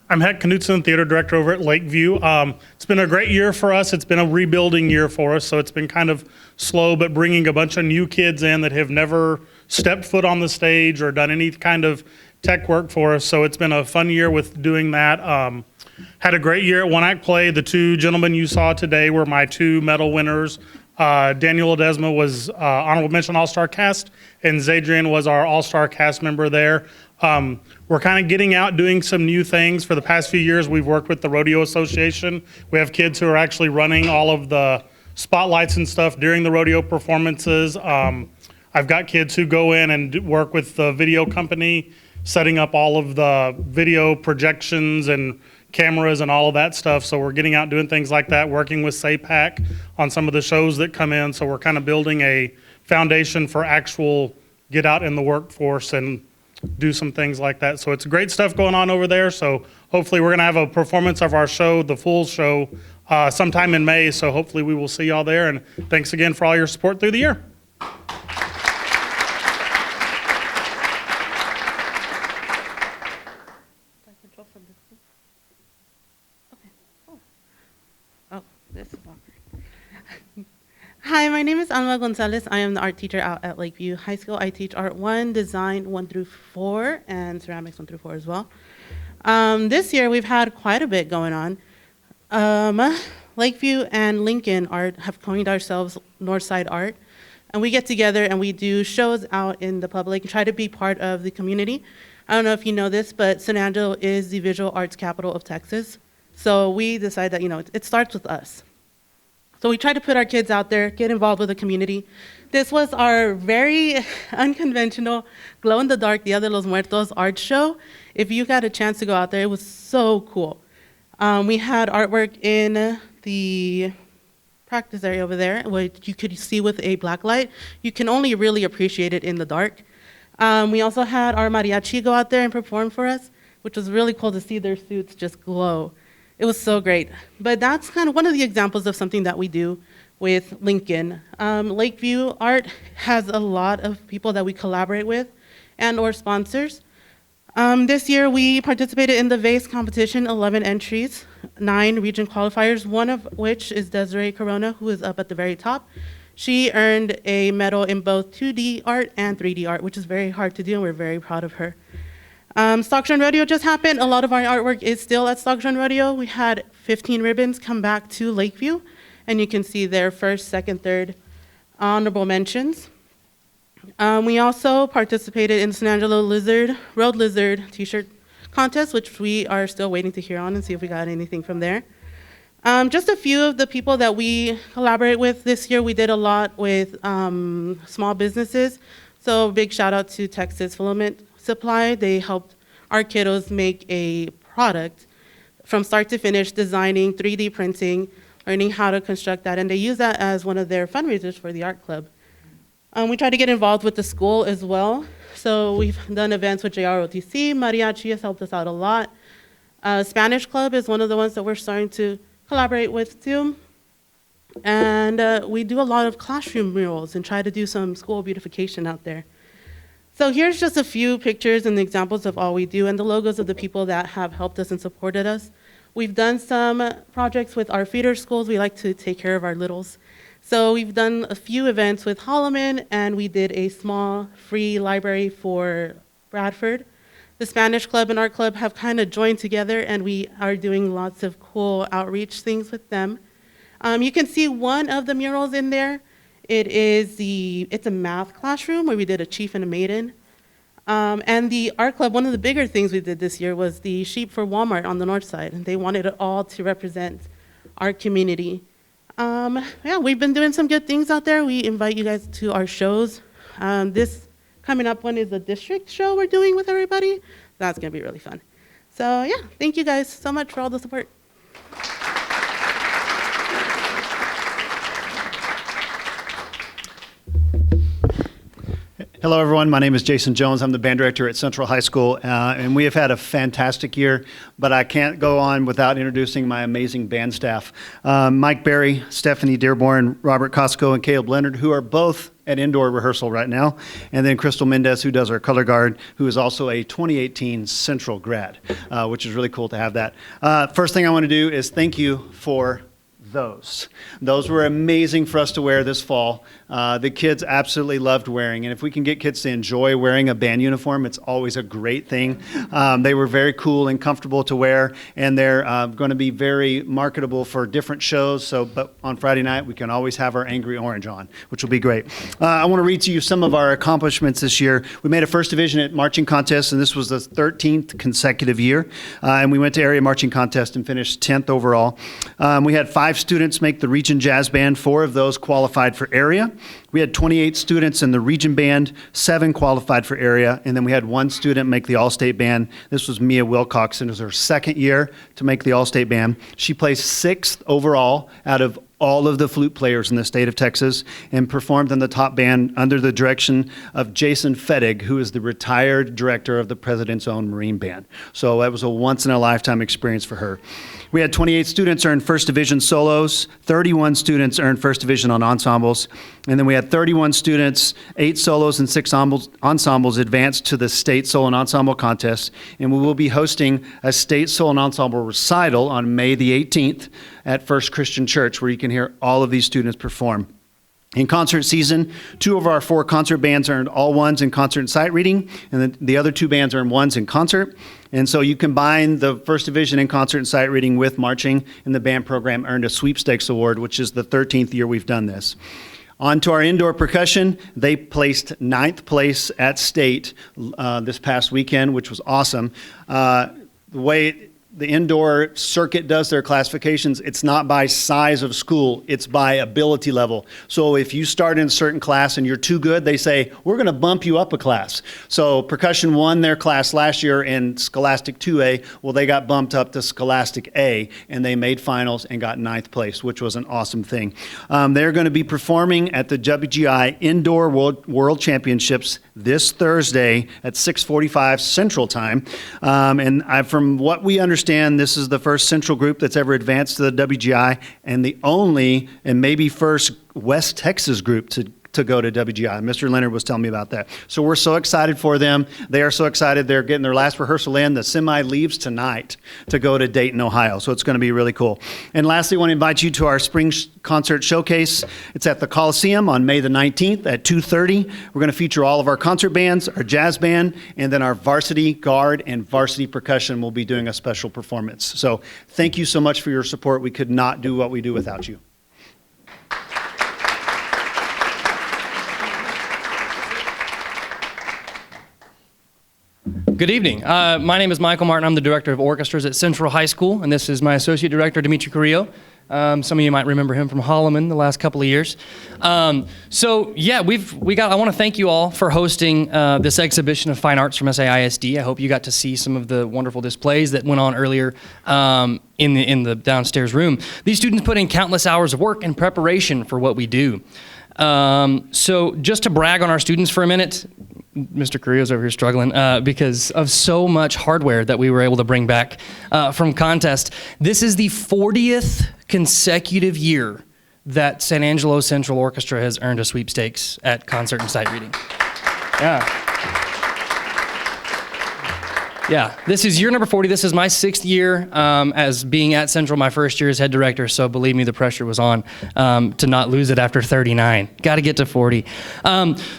I'm Heck Knutson, theater director over at Lakeview. It's been a great year for us. It's been a rebuilding year for us, so it's been kind of slow, but bringing a bunch of new kids in that have never stepped foot on the stage or done any kind of tech work for us. So it's been a fun year with doing that. Had a great year at One Act Play. The 2 gentlemen you saw today were my 2 medal winners. Daniel Ledesma was honorable mention all-star cast, and Zadrian was our all-star cast member there. We're kind of getting out doing some new things. For the past few years, we've worked with the Rodeo Association. We have kids who are actually running all of the spotlights and stuff during the rodeo performances. I've got kids who go in and work with the video company setting up all of the video projections and cameras and all of that stuff. So we're getting out doing things like that, working with SAPAC on some of the shows that come in. So we're kind of building a foundation for actual get out in the workforce and do some things like that. So it's great stuff going on over there. So hopefully we're going to have a performance of our show, the full show, sometime in May. So hopefully we will see y'all there. And thanks again for all your support through the year. Hi, my name is Alma Gonzalez. I am the art teacher out at Lakeview High School. I teach Art 1, Design 1 through 4, and Ceramics 1 through 4 as well. This year, we've had quite a bit going on. Lakeview and Lincoln Art have coined ourselves Northside Art, and we get together and we do shows out in the public and try to be part of the community. I don't know if you know this, but San Angelo is the visual arts capital of Texas. So we decided that, it starts with us. So we try to put our kids out there, get involved with the community. This was our very unconventional glow-in-the-dark Dia de los Muertos art show. If you got a chance to go out there, it was so cool. We had artwork in the practice area over there, which you could see with a black light. You can only really appreciate it in the dark. We also had our mariachi go out there and perform for us, which was really cool to see their suits just glow. It was so great. But that's kind of one of the examples of something that we do with Lincoln. Lakeview Art has a lot of people that we collaborate with and or sponsors. This year we participated in the vase competition, 11 entries, 9 region qualifiers, one of which is Desiree Corona, who is up at the very top. She earned a medal in both 2D art and 3D art, which is very hard to do, and we're very proud of her. Stockton Rodeo just happened. A lot of our artwork is still at Stockton Rodeo. We had 15 ribbons come back to Lakeview, and you can see their first, second, third honorable mentions. We also participated in San Angelo Road Lizard t-shirt contest, which we are still waiting to hear on and see if we got anything from there. Just a few of the people that we collaborate with this year. We did a lot with small businesses. So big shout out to Texas Filament Supply. They helped our kiddos make a product from start to finish, designing, 3D printing, learning how to construct that, and they use that as one of their fundraisers for the art club. We try to get involved with the school as well. So we've done events with JROTC. Mariachi has helped us out a lot. Spanish Club is one of the ones that we're starting to collaborate with too. And we do a lot of classroom murals and try to do some school beautification out there. So here's just a few pictures and examples of all we do and the logos of the people that have helped us and supported us. We've done some projects with our feeder schools. We like to take care of our littles. So we've done a few events with Holloman, and we did a small free library for Bradford. The Spanish Club and Art Club have kind of joined together, and we are doing lots of cool outreach things with them. You can see one of the murals in there. It's a math classroom where we did a chief and a maiden. And the art club, one of the bigger things we did this year was the sheep for Walmart on the north side. And they wanted it all to represent our community. Yeah, we've been doing some good things out there. We invite you guys to our shows. This coming up one is a district show we're doing with everybody. That's gonna be really fun. So yeah, thank you guys so much for all the support. Hello, everyone. My name is Jason Jones. I'm the band director at Central High School, and we have had a fantastic year, but I can't go on without introducing my amazing band staff. Mike Berry, Stephanie Dearborn, Robert Costco, and Caleb Leonard, who are both at indoor rehearsal right now, and then Crystal Mendez, who does our color guard, who is also a 2018 Central grad, which is really cool to have that. First thing I want to do is thank you for those. Those were amazing for us to wear this fall. The kids absolutely loved wearing, and if we can get kids to enjoy wearing a band uniform, it's always a great thing. They were very cool and comfortable to wear, and they're going to be very marketable for different shows. But on Friday night, we can always have our Angry Orange on, which will be great. I want to read to you some of our accomplishments this year. We made a first division at marching contest, and this was the 13th consecutive year. And we went to area marching contest and finished 10th overall. We had 5 students make the Region Jazz Band. 4 of those qualified for area. We had 28 students in the region band, 7 qualified for area, and then we had 1 student make the All-State band. This was Mia Wilcox, and it was her second year to make the All-State band. She placed 6th overall out of all of the flute players in the state of Texas and performed in the top band under the direction of Jason Fettig, who is the retired director of the President's Own Marine Band. So that was a once-in-a-lifetime experience for her. We had 28 students earn First Division solos, 31 students earned First Division on ensembles, and then we had 31 students, 8 solos and 6 ensembles advanced to the State Solo and Ensemble Contest, and we will be hosting a State Solo and Ensemble recital on May the 18th at First Christian Church, where you can hear all of these students perform. In concert season, 2 of our 4 concert bands earned all 1s in concert and sight reading, and then the other 2 bands earned 1s in concert. And so you combine the First Division in concert and sight reading with marching, and the band program earned a sweepstakes award, which is the 13th year we've done this. On to our indoor percussion, they placed 9th place at state this past weekend, which was awesome. The way the indoor circuit does their classifications, it's not by size of school, it's by ability level. So if you start in a certain class and you're too good, they say, we're gonna bump you up a class. So percussion won their class last year in Scholastic 2A. Well, they got bumped up to Scholastic A, and they made finals and got 9th place, which was an awesome thing. They're gonna be performing at the WGI Indoor World Championships this Thursday at 6:45 Central Time. From what we understand, this is the first Central group that's ever advanced to the WGI, and the only and maybe first West Texas group to go to WGI. Mr. Leonard was telling me about that. So we're so excited for them. They are so excited. They're getting their last rehearsal in. The semi leaves tonight to go to Dayton, Ohio. So it's going to be really cool. And lastly, I want to invite you to our spring concert showcase. It's at the Coliseum on May the 19th at 2:30. We're going to feature all of our concert bands, our jazz band, and then our varsity guard and varsity percussion will be doing a special performance. So thank you so much for your support. We could not do what we do without you. Good evening. My name is Michael Martin. I'm the director of orchestras at Central High School, and this is my associate director, Dimitri Carrillo. Some of you might remember him from Holloman the last couple of years. I want to thank you all for hosting this exhibition of fine arts from SAI ISD. I hope you got to see some of the wonderful displays that went on earlier in the downstairs room. These students put in countless hours of work in preparation for what we do. So just to brag on our students for a minute, Mr. Carrillo's over here struggling because of so much hardware that we were able to bring back from contest. This is the 40th consecutive year that San Angelo Central Orchestra has earned a sweepstakes at concert and sight reading. Yeah, this is year number 40. This is my 6th year as being at Central, my first year as head director, so believe me, the pressure was on to not lose it after 39. Got to get to 40.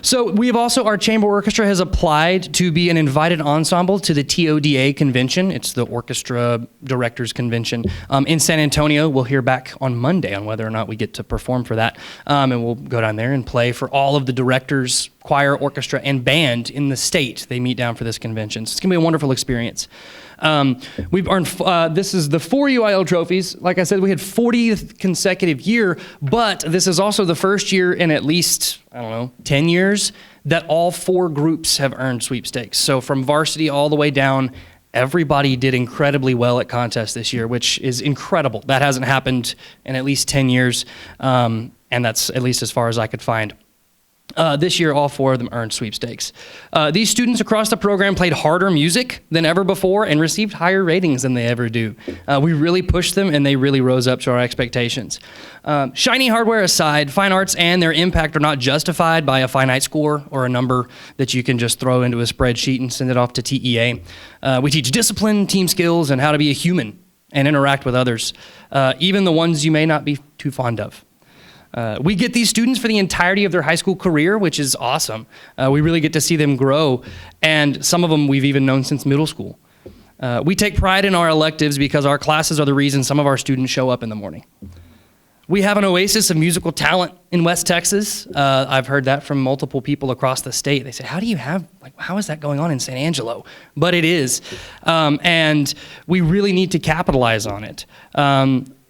So we have also, our chamber orchestra has applied to be an invited ensemble to the TODA convention. It's the Orchestra Directors Convention in San Antonio. We'll hear back on Monday on whether or not we get to perform for that, and we'll go down there and play for all of the directors, choir, orchestra, and band in the state. They meet down for this convention. So it's going to be a wonderful experience. We've earned, this is the 4 UIL trophies. Like I said, we had 40th consecutive year, but this is also the first year in at least, 10 years that all 4 groups have earned sweepstakes. So from varsity all the way down, everybody did incredibly well at contest this year, which is incredible. That hasn't happened in at least 10 years, and that's at least as far as I could find. This year, all 4 of them earned sweepstakes. These students across the program played harder music than ever before and received higher ratings than they ever do. We really pushed them, and they really rose up to our expectations. Shiny hardware aside, fine arts and their impact are not justified by a finite score or a number that you can just throw into a spreadsheet and send it off to TEA. We teach discipline, team skills, and how to be a human and interact with others, even the ones you may not be too fond of. We get these students for the entirety of their high school career, which is awesome. We really get to see them grow, and some of them we've even known since middle school. We take pride in our electives because our classes are the reason some of our students show up in the morning. We have an oasis of musical talent in West Texas. I've heard that from multiple people across the state. They say, how is that going on in San Angelo? But it is, and we really need to capitalize on it.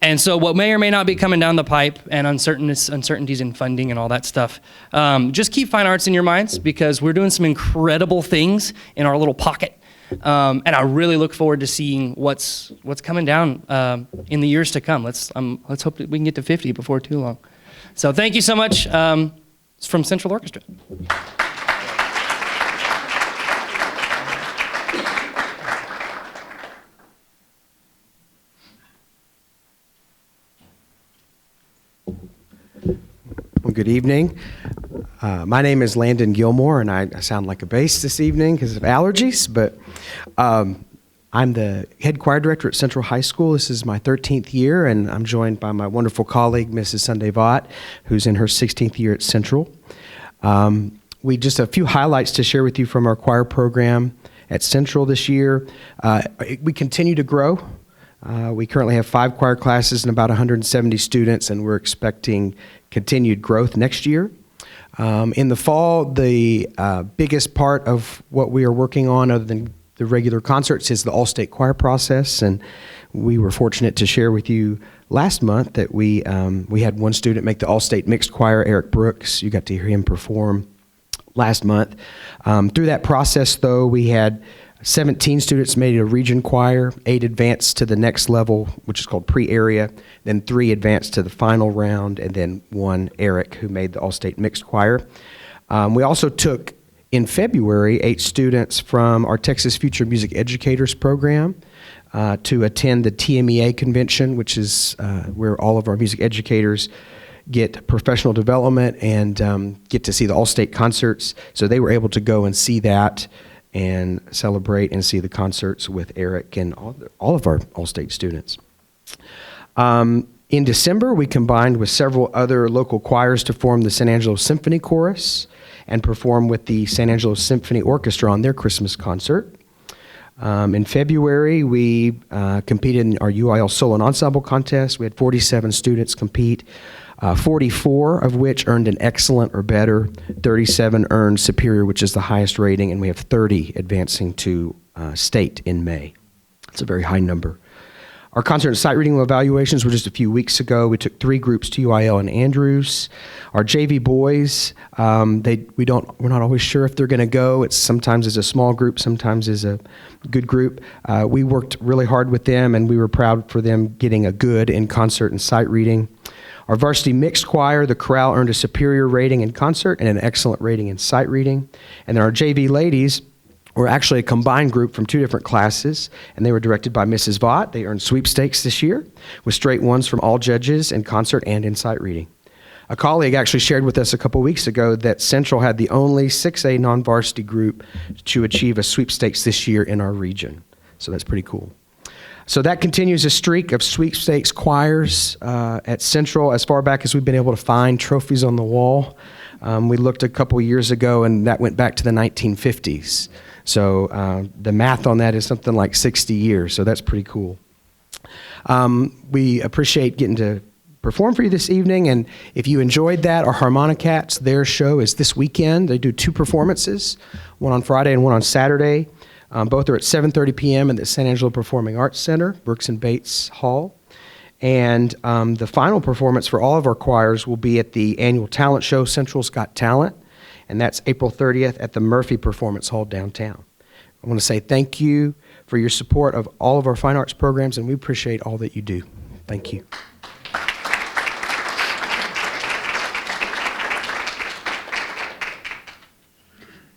And so what may or may not be coming down the pipe and uncertainties in funding and all that stuff, just keep fine arts in your minds because we're doing some incredible things in our little pocket. And I really look forward to seeing what's coming down in the years to come. Let's hope that we can get to 50 before too long. So thank you so much. It's from Central Orchestra. Well, good evening. My name is Landon Gilmore, and I sound like a bass this evening because of allergies, but I'm the head choir director at Central High School. This is my 13th year, and I'm joined by my wonderful colleague, Mrs. Sunday Vaught, who's in her 16th year at Central. We just a few highlights to share with you from our choir program at Central this year. We continue to grow. We currently have 5 choir classes and about 170 students, and we're expecting continued growth next year. In the fall, the biggest part of what we are working on, other than the regular concerts, is the all-state choir process, and we were fortunate to share with you last month that we had one student make the all-state mixed choir, Eric Brooks. You got to hear him perform last month. Through that process, though, we had 17 students made a region choir, 8 advanced to the next level, which is called pre-area, then 3 advanced to the final round, and then 1, Eric, who made the all-state mixed choir. We also took, in February, 8 students from our Texas Future Music Educators program to attend the TMEA convention, which is where all of our music educators get professional development and get to see the all-state concerts. So they were able to go and see that and celebrate and see the concerts with Eric and all of our all-state students. In December, we combined with several other local choirs to form the San Angelo Symphony Chorus and perform with the San Angelo Symphony Orchestra on their Christmas concert. In February, we competed in our UIL Solo and Ensemble contest. We had 47 students compete, 44 of which earned an excellent or better, 37 earned superior, which is the highest rating, and we have 30 advancing to state in May. It's a very high number. Our concert and sight reading evaluations were just a few weeks ago. We took 3 groups to UIL and Andrews. Our JV boys, we're not always sure if they're going to go. It's sometimes as a small group, sometimes as a good group. We worked really hard with them, and we were proud for them getting a good in concert and sight reading. Our varsity mixed choir, the chorale, earned a superior rating in concert and an excellent rating in sight reading. And then our JV ladies were actually a combined group from 2 different classes, and they were directed by Mrs. Vaught. They earned sweepstakes this year with straight 1s from all judges in concert and in sight reading. A colleague actually shared with us a couple weeks ago that Central had the only 6A non-varsity group to achieve a sweepstakes this year in our region. So that's pretty cool. So that continues a streak of sweepstakes choirs at Central as far back as we've been able to find trophies on the wall. We looked a couple years ago, and that went back to the 1950s. So the math on that is something like 60 years, so that's pretty cool. We appreciate getting to perform for you this evening, and if you enjoyed that, our Harmonicats, their show is this weekend. They do 2 performances, one on Friday and one on Saturday. Both are at 7:30 p.m. at the San Angelo Performing Arts Center, Brooks and Bates Hall. And the final performance for all of our choirs will be at the annual talent show, Central's Got Talent, and that's April 30th at the Murphy Performance Hall downtown. I want to say thank you for your support of all of our fine arts programs, and we appreciate all that you do. Thank you.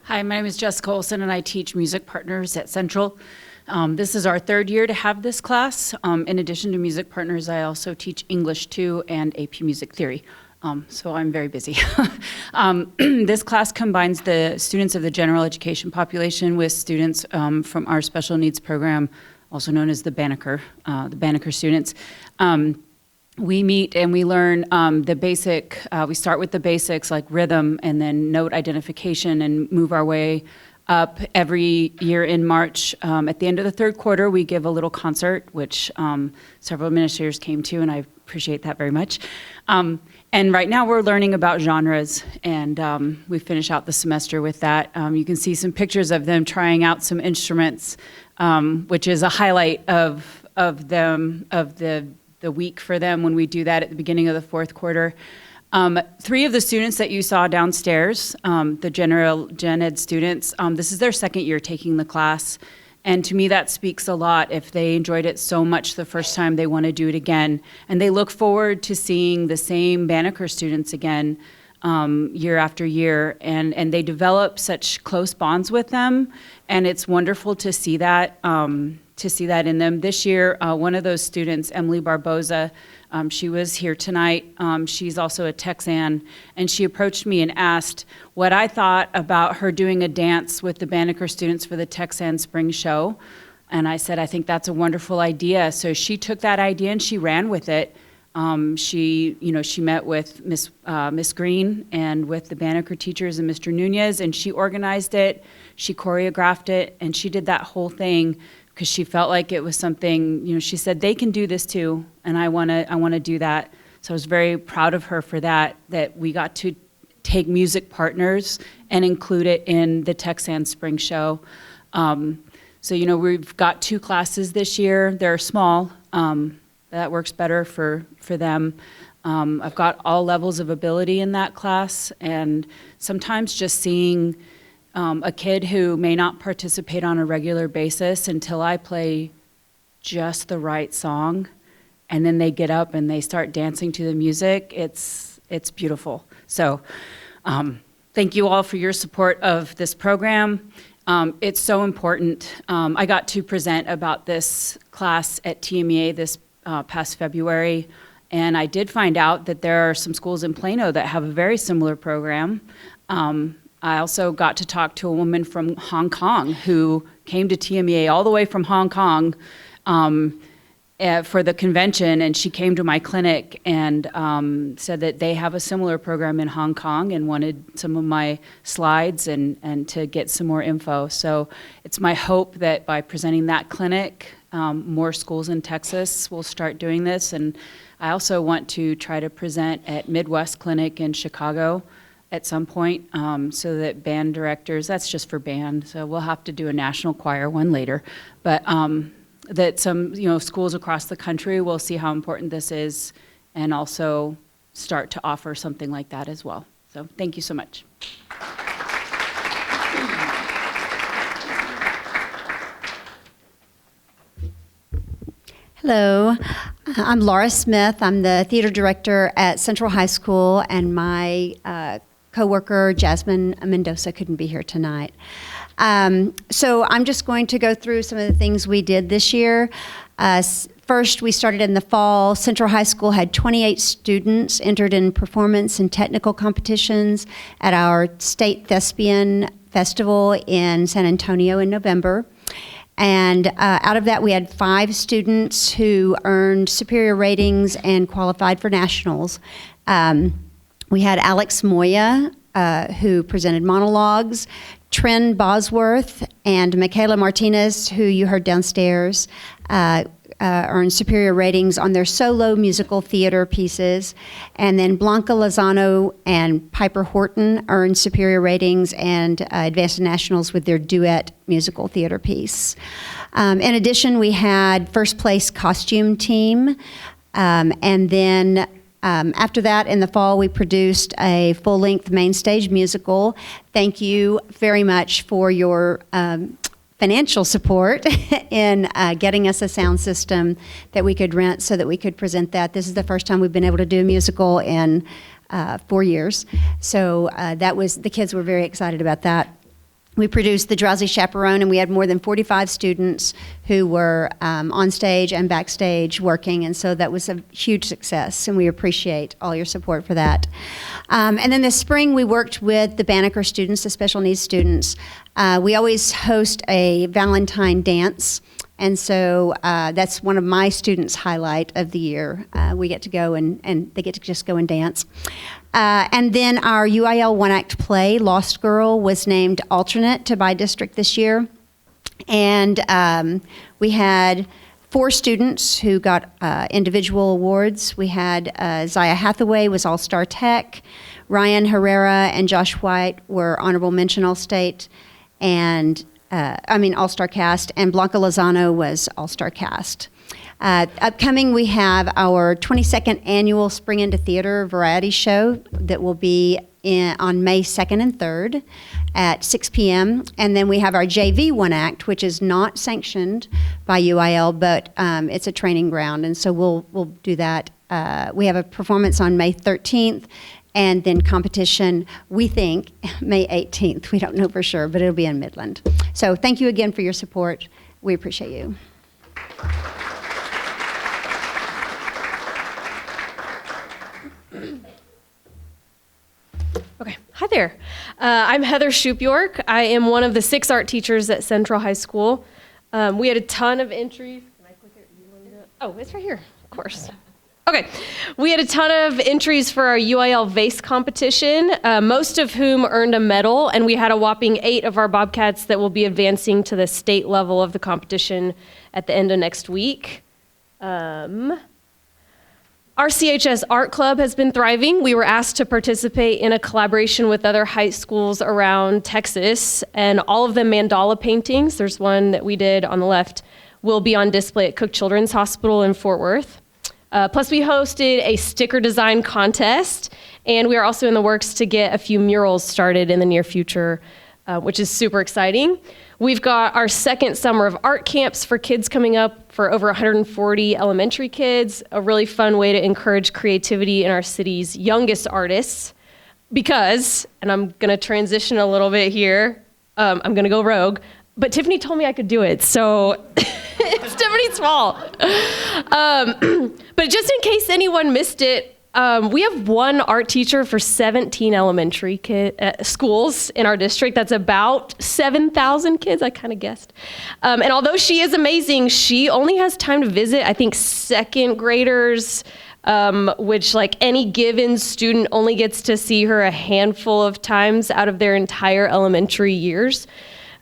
Hi, my name is Jessica Olson, and I teach Music Partners at Central. This is our 3rd year to have this class. In addition to Music Partners, I also teach English 2 and AP Music Theory. So I'm very busy. This class combines the students of the general education population with students from our special needs program, also known as the Banneker students. We meet and we learn the basic, we start with the basics like rhythm and then note identification and move our way up. Every year in March. At the end of the 3rd quarter, we give a little concert, which several administrators came to, and I appreciate that very much. And right now we're learning about genres, and we finish out the semester with that. You can see some pictures of them trying out some instruments, which is a highlight of the the week for them when we do that at the beginning of the fourth quarter. 3 of the students that you saw downstairs, the general gen ed students, this is their second year taking the class. And to me, that speaks a lot. If they enjoyed it so much the first time, they want to do it again. And they look forward to seeing the same Banneker students again year after year. And they develop such close bonds with them. And it's wonderful to see that in them. This year, one of those students, Emily Barboza, she was here tonight. She's also a Texan, and she approached me and asked what I thought about her doing a dance with the Banneker students for the Texan Spring Show. And I said, I think that's a wonderful idea. So she took that idea and she ran with it. She met with Miss Green and with the Banneker teachers and Mr. Nunez, and she organized it, she choreographed it, and she did that whole thing because she felt like it was something, she said, they can do this too, and I want to do that. So I was very proud of her for that we got to take music partners and include it in the Texan Spring Show. So, we've got 2 classes this year. They're small. That works better for them. I've got all levels of ability in that class, and sometimes just seeing a kid who may not participate on a regular basis until I play just the right song, and then they get up and they start dancing to the music. It's beautiful. So thank you all for your support of this program. It's so important. I got to present about this class at TMEA this past February, and I did find out that there are some schools in Plano that have a very similar program. I also got to talk to a woman from Hong Kong who came to TMEA all the way from Hong Kong for the convention, and she came to my clinic and said that they have a similar program in Hong Kong and wanted some of my slides and to get some more info. So it's my hope that by presenting that clinic, more schools in Texas will start doing this. And I also want to try to present at Midwest Clinic in Chicago at some point, so that band directors, that's just for band, so we'll have to do a national choir one later, but that some schools across the country will see how important this is and also start to offer something like that as well. So thank you so much. Hello, I'm Laura Smith. I'm the theater director at Central High School, and my coworker Jasmine Mendoza couldn't be here tonight. So I'm just going to go through some of the things we did this year. First, we started in the fall. Central High School had 28 students entered in performance and technical competitions at our State Thespian Festival in San Antonio in November. And out of that, we had 5 students who earned superior ratings and qualified for nationals. We had Alex Moya, who presented monologues, Trin Bosworth, and Michaela Martinez, who you heard downstairs, earned superior ratings on their solo musical theater pieces. And then Blanca Lozano and Piper Horton earned superior ratings and advanced to nationals with their duet musical theater piece. In addition, we had first place costume team, and then after that, in the fall, we produced a full-length main stage musical. Thank you very much for your financial support in getting us a sound system that we could rent so that we could present that. This is the first time we've been able to do a musical in 4 years. So the kids were very excited about that. We produced The Drowsy Chaperone, and we had more than 45 students who were on stage and backstage working, and so that was a huge success, and we appreciate all your support for that. And then this spring, we worked with the Banneker students, the special needs students. We always host a Valentine dance, and so that's one of my students' highlight of the year. We get to go and they get to just go and dance. And then our UIL one-act play, Lost Girl, was named alternate to by district this year. And we had 4 students who got individual awards. We had Zaya Hathaway was All-Star Tech, Ryan Herrera and Josh White were honorable mention All-State, and All-Star Cast, and Blanca Lozano was All-Star Cast. Upcoming, we have our 22nd annual Spring into Theater variety show that will be on May 2nd and 3rd at 6 p.m. And then we have our JV One Act, which is not sanctioned by UIL, but it's a training ground. And so we'll do that. We have a performance on May 13th, and then competition, we think, May 18th. We don't know for sure, but it'll be in Midland. So thank you again for your support. We appreciate you. Okay, hi there. I'm Heather Shoup-York. I am one of the 6 art teachers at Central High School. We had a ton of entries. Can I click it? Oh, it's right here, of course. Okay, we had a ton of entries for our UIL vase competition, most of whom earned a medal, and we had a whopping 8 of our Bobcats that will be advancing to the state level of the competition at the end of next week. Our CHS Art Club has been thriving. We were asked to participate in a collaboration with other high schools around Texas, and all of the mandala paintings, there's one that we did on the left, will be on display at Cook Children's Hospital in Fort Worth. Plus, we hosted a sticker design contest, and we are also in the works to get a few murals started in the near future, which is super exciting. We've got our 2nd summer of art camps for kids coming up for over 140 elementary kids, a really fun way to encourage creativity in our city's youngest artists. Because, and I'm going to transition a little bit here, I'm going to go rogue, but Tiffany told me I could do it, so it's Tiffany's fault. But just in case anyone missed it, we have one art teacher for 17 elementary schools in our district. That's about 7,000 kids, I kind of guessed. And although she is amazing, she only has time to visit, I think, 2nd graders, which like any given student only gets to see her a handful of times out of their entire elementary years.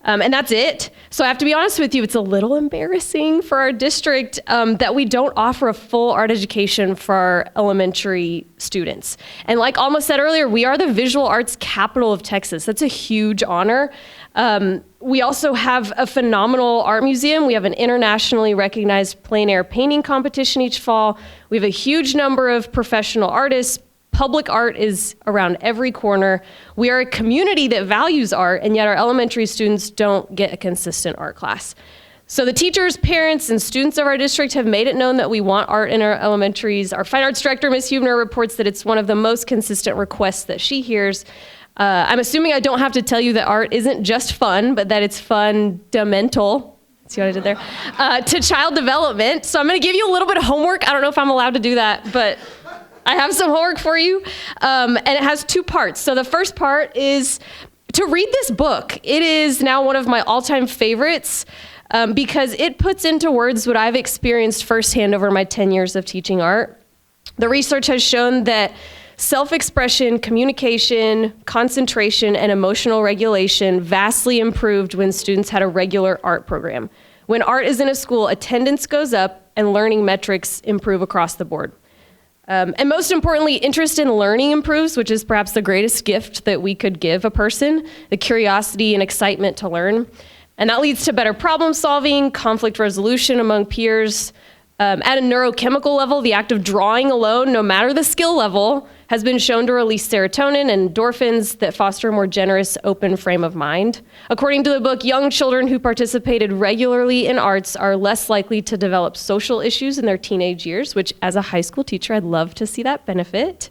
And that's it. So I have to be honest with you, it's a little embarrassing for our district that we don't offer a full art education for our elementary students. And like Alma said earlier, we are the visual arts capital of Texas. That's a huge honor. We also have a phenomenal art museum. We have an internationally recognized plein air painting competition each fall. We have a huge number of professional artists. Public art is around every corner. We are a community that values art, and yet our elementary students don't get a consistent art class. So the teachers, parents, and students of our district have made it known that we want art in our elementaries. Our fine arts director, Ms. Huebner, reports that it's one of the most consistent requests that she hears. I'm assuming I don't have to tell you that art isn't just fun, but that it's fundamental. See what I did there? To child development. So I'm going to give you a little bit of homework. I don't know if I'm allowed to do that, but I have some homework for you, and it has 2 parts. So the first part is to read this book. It is now one of my all-time favorites because it puts into words what I've experienced firsthand over my 10 years of teaching art. The research has shown that self-expression, communication, concentration, and emotional regulation vastly improved when students had a regular art program. When art is in a school, attendance goes up and learning metrics improve across the board. And most importantly, interest in learning improves, which is perhaps the greatest gift that we could give a person, the curiosity and excitement to learn. And that leads to better problem solving, conflict resolution among peers. At a neurochemical level, the act of drawing alone, no matter the skill level, has been shown to release serotonin and endorphins that foster a more generous, open frame of mind. According to the book, young children who participated regularly in arts are less likely to develop social issues in their teenage years, which as a high school teacher, I'd love to see that benefit.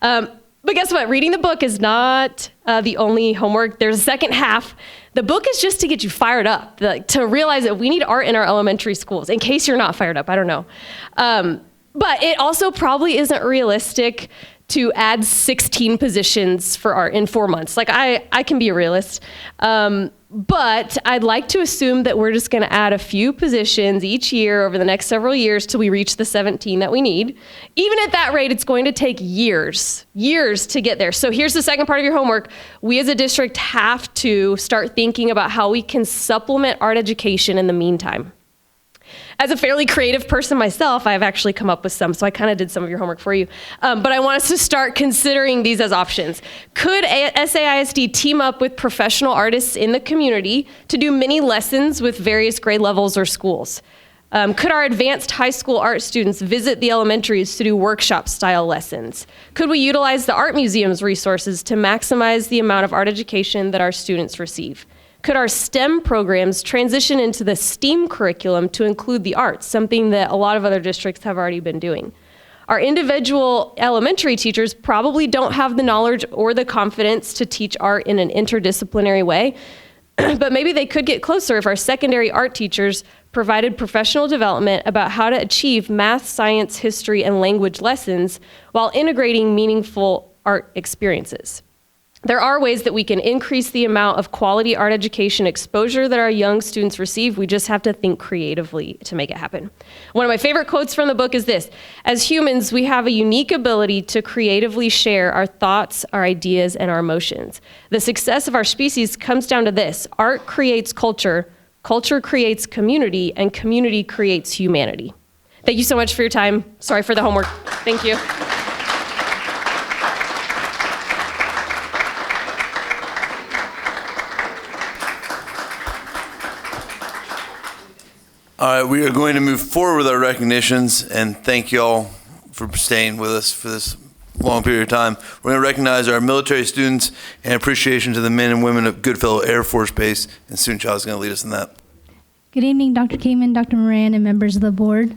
But guess what? Reading the book is not the only homework. There's a second half. The book is just to get you fired up, to realize that we need art in our elementary schools, in case you're not fired up, I don't know. But it also probably isn't realistic to add 16 positions for art in 4 months. Like, I can be a realist. But I'd like to assume that we're just gonna add a few positions each year over the next several years till we reach the 17 that we need. Even at that rate, it's going to take years to get there. So here's the second part of your homework. We as a district have to start thinking about how we can supplement art education in the meantime. As a fairly creative person myself, I've actually come up with some, so I kind of did some of your homework for you. But I want us to start considering these as options. Could SAISD team up with professional artists in the community to do mini lessons with various grade levels or schools? Could our advanced high school art students visit the elementaries to do workshop-style lessons? Could we utilize the art museum's resources to maximize the amount of art education that our students receive? Could our STEM programs transition into the STEAM curriculum to include the arts, something that a lot of other districts have already been doing? Our individual elementary teachers probably don't have the knowledge or the confidence to teach art in an interdisciplinary way, but maybe they could get closer if our secondary art teachers provided professional development about how to achieve math, science, history, and language lessons while integrating meaningful art experiences. There are ways that we can increase the amount of quality art education exposure that our young students receive. We just have to think creatively to make it happen. One of my favorite quotes from the book is this: as humans, we have a unique ability to creatively share our thoughts, our ideas, and our emotions. The success of our species comes down to this: art creates culture, culture creates community, and community creates humanity. Thank you so much for your time. Sorry for the homework. Thank you. All right, we are going to move forward with our recognitions, and thank you all for staying with us for this long period of time. We're going to recognize our military students and appreciation to the men and women of Goodfellow Air Force Base, and Student Child is going to lead us in that. Good evening, Dr. Kingman, Dr. Moran, and members of the board.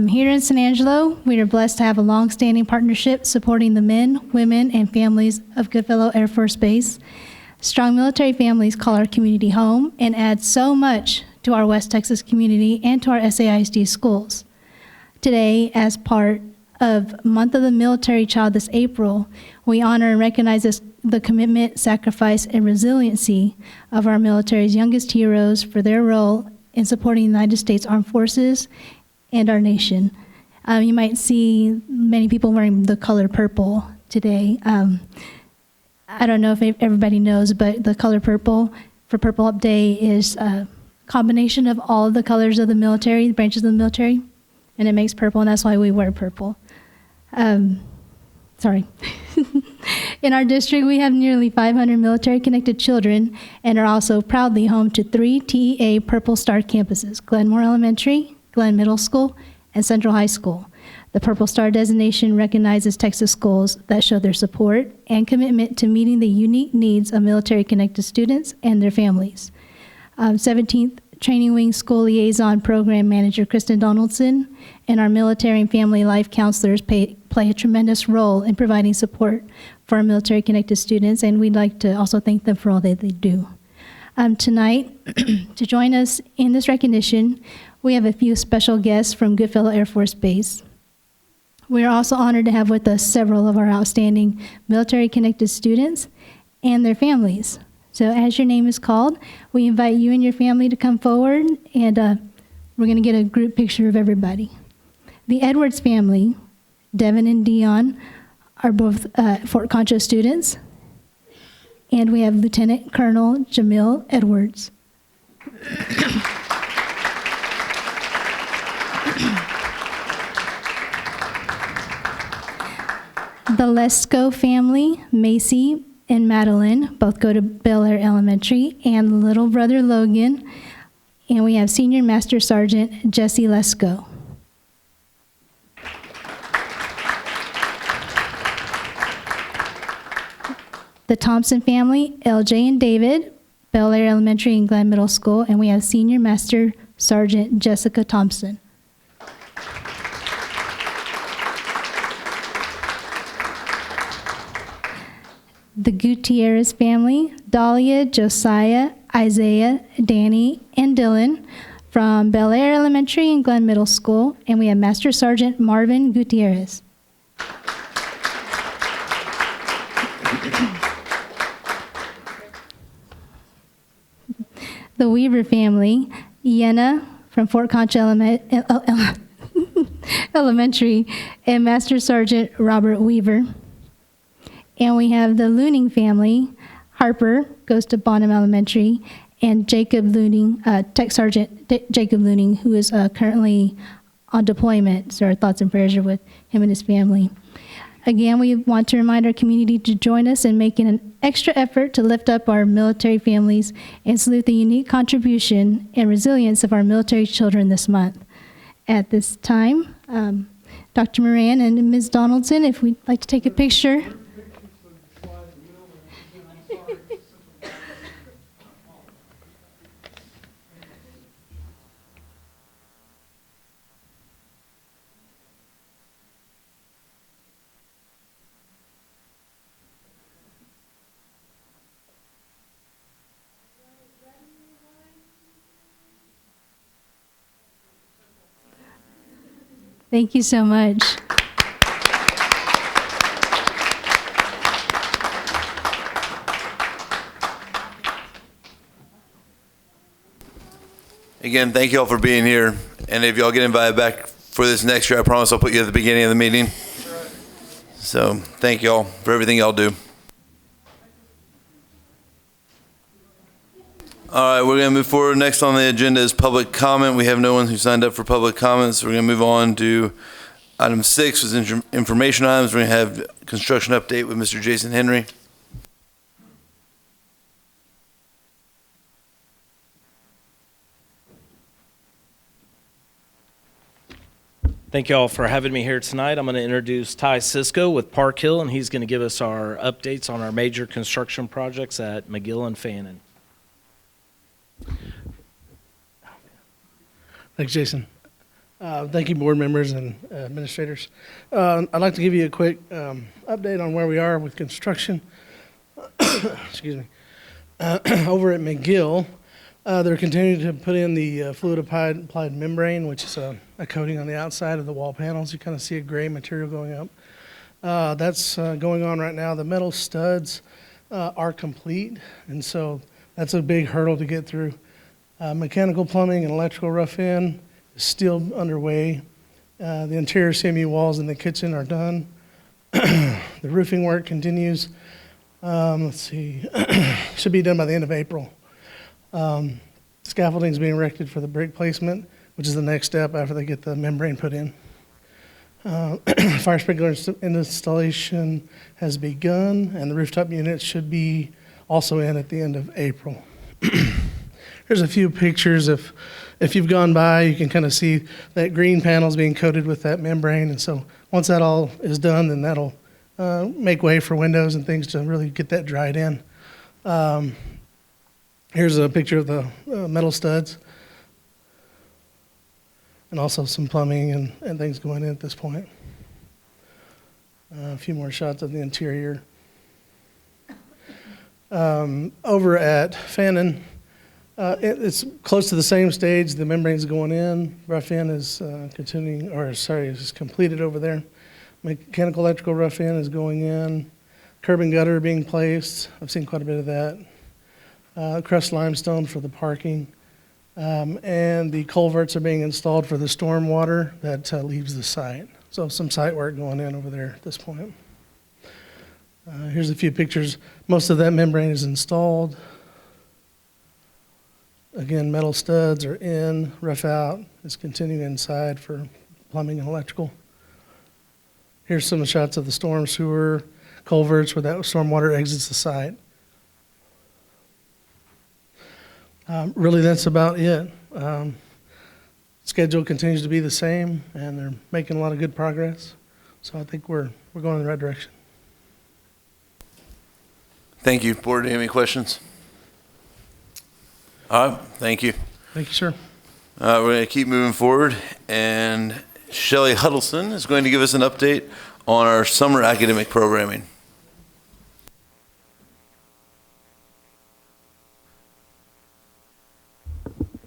Here in San Angelo, we are blessed to have a long-standing partnership supporting the men, women, and families of Goodfellow Air Force Base. Strong military families call our community home and add so much to our West Texas community and to our SAISD schools. Today, as part of Month of the Military Child this April, we honor and recognize the commitment, sacrifice, and resiliency of our military's youngest heroes for their role in supporting the United States Armed Forces and our nation. You might see many people wearing the color purple today. I don't know if everybody knows, but the color purple for Purple Up Day is combination of all of the colors of the military, the branches of the military, and it makes purple, and that's why we wear purple. Sorry. In our district, we have nearly 500 military-connected children and are also proudly home to 3 TEA Purple Star campuses: Glenmore Elementary, Glen Middle School, and Central High School. The Purple Star designation recognizes Texas schools that show their support and commitment to meeting the unique needs of military-connected students and their families. 17th Training Wing School Liaison Program Manager Kristen Donaldson and our military and family life counselors play a tremendous role in providing support for our military-connected students, and we'd like to also thank them for all that they do. Tonight, to join us in this recognition, we have a few special guests from Goodfellow Air Force Base. We are also honored to have with us several of our outstanding military-connected students and their families. So as your name is called, we invite you and your family to come forward, and we're going to get a group picture of everybody. The Edwards family, Devin and Dion, are both Fort Concho students, and we have Lieutenant Colonel Jamil Edwards. The Lesko family, Macy and Madeline, both go to Bel Air Elementary, and little brother Logan, and we have Senior Master Sergeant Jesse Lesko. The Thompson family, LJ and David, Bel Air Elementary and Glen Middle School, and we have Senior Master Sergeant Jessica Thompson. The Gutierrez family, Dahlia, Josiah, Isaiah, Danny, and Dylan from Bel Air Elementary and Glen Middle School, and we have Master Sergeant Marvin Gutierrez. The Weaver family, Iena from Fort Concho Elementary, and Master Sergeant Robert Weaver. And we have the Looning family. Harper goes to Bonham Elementary, and Jacob Looning, Tech Sergeant Jacob Looning, who is currently on deployment. So our thoughts and prayers are with him and his family. Again, we want to remind our community to join us in making an extra effort to lift up our military families and salute the unique contribution and resilience of our military children this month. At this time, Dr. Moran and Ms. Donaldson, if we'd like to take a picture. Thank you so much. Again, thank you all for being here. And if y'all get invited back for this next year, I promise I'll put you at the beginning of the meeting. So thank y'all for everything y'all do. All right, we're going to move forward. Next on the agenda is public comment. We have no one who signed up for public comments. We're going to move on to item 6, which is information items. We're going to have construction update with Mr. Jason Henry. Thank you all for having me here tonight. I'm going to introduce Ty Cisco with Park Hill, and he's going to give us our updates on our major construction projects at McGill and Fannin. Thanks, Jason. Thank you, board members and administrators. I'd like to give you a quick update on where we are with construction. Excuse me. Over at McGill, they're continuing to put in the fluid applied membrane, which is a coating on the outside of the wall panels. You kind of see a gray material going up. That's going on right now. The metal studs are complete, and so that's a big hurdle to get through. Mechanical plumbing and electrical rough-in is still underway. The interior CMU walls in the kitchen are done. The roofing work continues. Let's see, should be done by the end of April. Scaffolding is being erected for the brick placement, which is the next step after they get the membrane put in. Fire sprinkler installation has begun, and the rooftop units should be also in at the end of April. Here's a few pictures. If you've gone by, you can kind of see that green panels being coated with that membrane. And so once that all is done, then that'll make way for windows and things to really get that dried in. Here's a picture of the metal studs, and also some plumbing and things going in at this point. A few more shots of the interior. Over at Fannin, it's close to the same stage. The membrane's going in. Rough-in is is completed over there. Mechanical electrical rough-in is going in. Curb and gutter being placed. I've seen quite a bit of that. Crushed limestone for the parking. And the culverts are being installed for the storm water that leaves the site. So some site work going in over there at this point. Here's a few pictures. Most of that membrane is installed. Again, metal studs are in, rough out is continuing inside for plumbing and electrical. Here's some shots of the storm sewer culverts where that storm water exits the site. Really, that's about it. Schedule continues to be the same, and they're making a lot of good progress. So I think we're going in the right direction. Thank you. Board, any questions? All right, thank you. Thank you, sir. We're going to keep moving forward, and Shelley Huddleston is going to give us an update on our summer academic programming.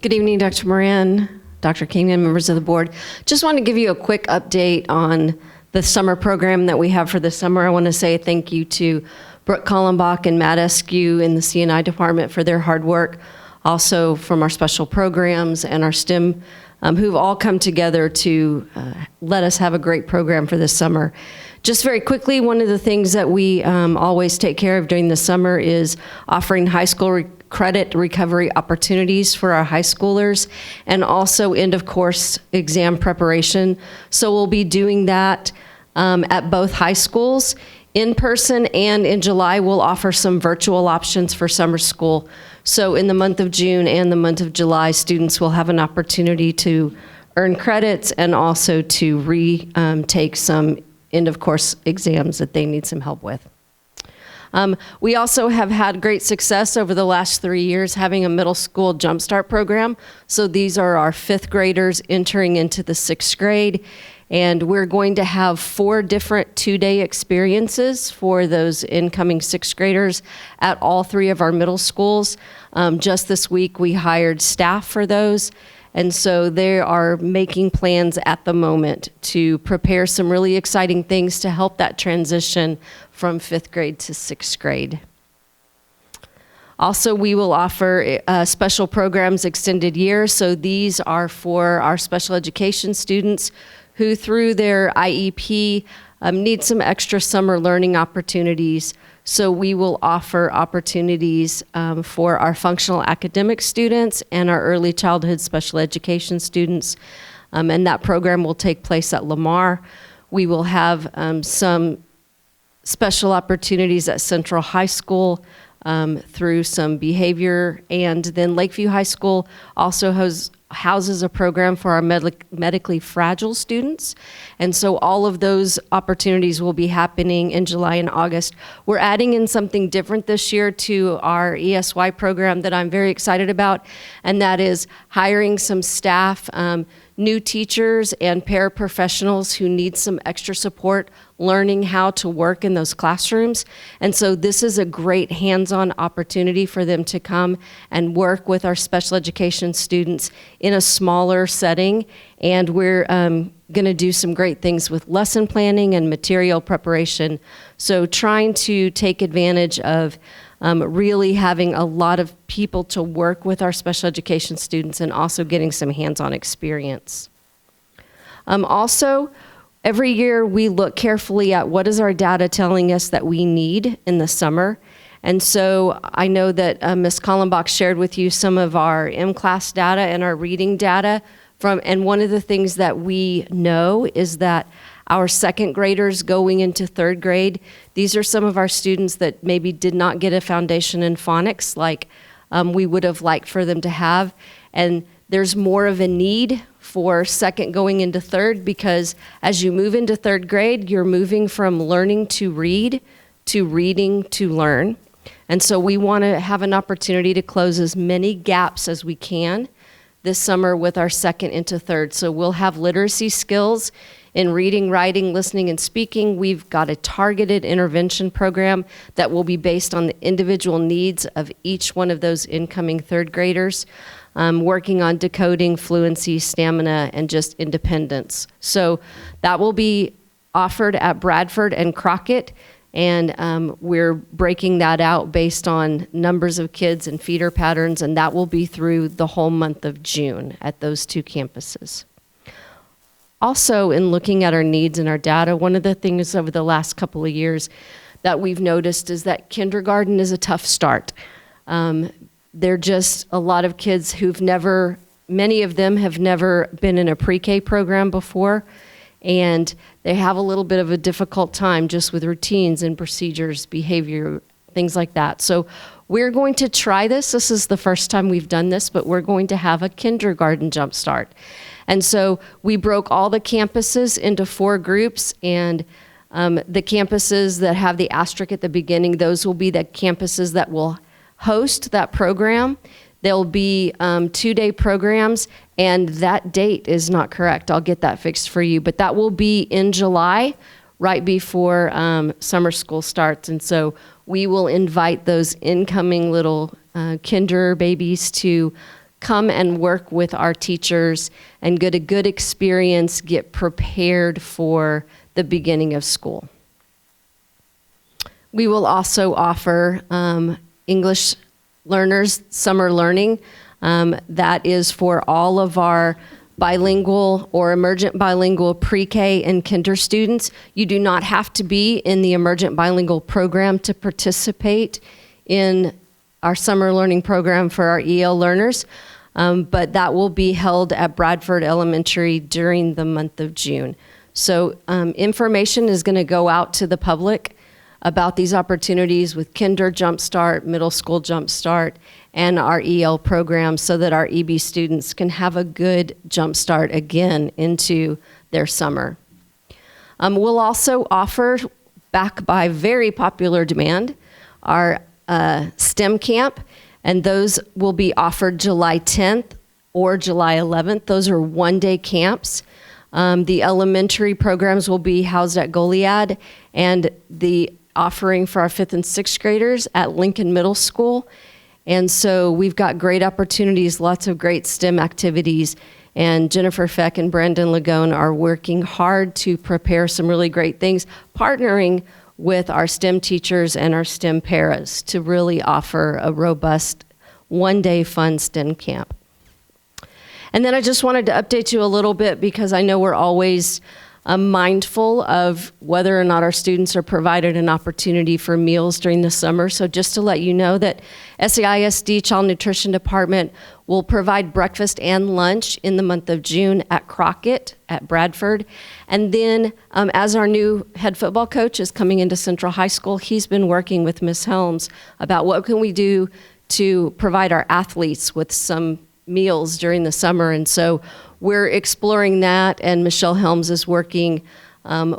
Good evening, Dr. Moran, Dr. Kingman, members of the board. Just want to give you a quick update on the summer program that we have for the summer. I want to say thank you to Brooke Collenbach and Matt Eskew in the C&I department for their hard work. Also from our special programs and our STEM, who've all come together to let us have a great program for this summer. Just very quickly, one of the things that we always take care of during the summer is offering high school credit recovery opportunities for our high schoolers, and also end of course exam preparation. So we'll be doing that at both high schools, in person, and in July we'll offer some virtual options for summer school. So in the month of June and the month of July, students will have an opportunity to earn credits and also to retake some end of course exams that they need some help with. We also have had great success over the last 3 years having a middle school jumpstart program. So these are our 5th graders entering into the 6th grade. And we're going to have 4 different 2-day experiences for those incoming 6th graders at all 3 of our middle schools. Just this week, we hired staff for those. And so they are making plans at the moment to prepare some really exciting things to help that transition from 5th grade to 6th grade. Also, we will offer special programs extended year. So these are for our special education students who through their IEP need some extra summer learning opportunities. So we will offer opportunities for our functional academic students and our early childhood special education students. And that program will take place at Lamar. We will have some special opportunities at Central High School through some behavior. And then Lakeview High School also houses a program for our medically fragile students. And so all of those opportunities will be happening in July and August. We're adding in something different this year to our ESY program that I'm very excited about, and that is hiring some staff, new teachers and paraprofessionals who need some extra support learning how to work in those classrooms. And so this is a great hands-on opportunity for them to come and work with our special education students in a smaller setting. And we're going to do some great things with lesson planning and material preparation. So trying to take advantage of really having a lot of people to work with our special education students and also getting some hands-on experience. Also, every year we look carefully at what is our data telling us that we need in the summer. And so I know that Ms. Kallenbach shared with you some of our M-class data and our reading data and one of the things that we know is that our 2nd graders going into 3rd grade, these are some of our students that maybe did not get a foundation in phonics like we would have liked for them to have. And there's more of a need for 2nd going into 3rd because as you move into 3rd grade, you're moving from learning to read to reading to learn. And so we want to have an opportunity to close as many gaps as we can this summer with our 2nd into 3rd. So we'll have literacy skills in reading, writing, listening, and speaking. We've got a targeted intervention program that will be based on the individual needs of each one of those incoming 3rd graders, working on decoding, fluency, stamina, and just independence. So that will be offered at Bradford and Crockett, and we're breaking that out based on numbers of kids and feeder patterns, and that will be through the whole month of June at those 2 campuses. Also, in looking at our needs and our data, one of the things over the last couple of years that we've noticed is that kindergarten is a tough start. They're just a lot of kids many of them have never been in a pre-K program before, and they have a little bit of a difficult time just with routines and procedures, behavior, things like that. So we're going to try this. This is the first time we've done this, but we're going to have a kindergarten jumpstart. And so we broke all the campuses into 4 groups, and the campuses that have the asterisk at the beginning, those will be the campuses that will host that program. There'll be 2-day programs, and that date is not correct. I'll get that fixed for you, but that will be in July, right before summer school starts. And so we will invite those incoming little kinder babies to come and work with our teachers and get a good experience, get prepared for the beginning of school. We will also offer English learners summer learning. That is for all of our bilingual or emergent bilingual pre-K and kinder students. You do not have to be in the emergent bilingual program to participate in our summer learning program for our EL learners, but that will be held at Bradford Elementary during the month of June. So information is going to go out to the public about these opportunities with Kinder Jumpstart, Middle School Jumpstart, and our EL program so that our EB students can have a good jumpstart again into their summer. We'll also offer, back by very popular demand, our STEM camp, and those will be offered July 10th or July 11th. Those are one-day camps. The elementary programs will be housed at Goliad, and the offering for our 5th and 6th graders at Lincoln Middle School. And so we've got great opportunities, lots of great STEM activities, and Jennifer Feck and Brandon Lagone are working hard to prepare some really great things, partnering with our STEM teachers and our STEM paras to really offer a robust one-day fun STEM camp. And then I just wanted to update you a little bit because I know we're always mindful of whether or not our students are provided an opportunity for meals during the summer. So just to let you know that SAI ISD Child Nutrition Department will provide breakfast and lunch in the month of June at Crockett at Bradford. And then as our new head football coach is coming into Central High School, he's been working with Ms. Helms about what can we do to provide our athletes with some meals during the summer. And so we're exploring that, and Michelle Helms is working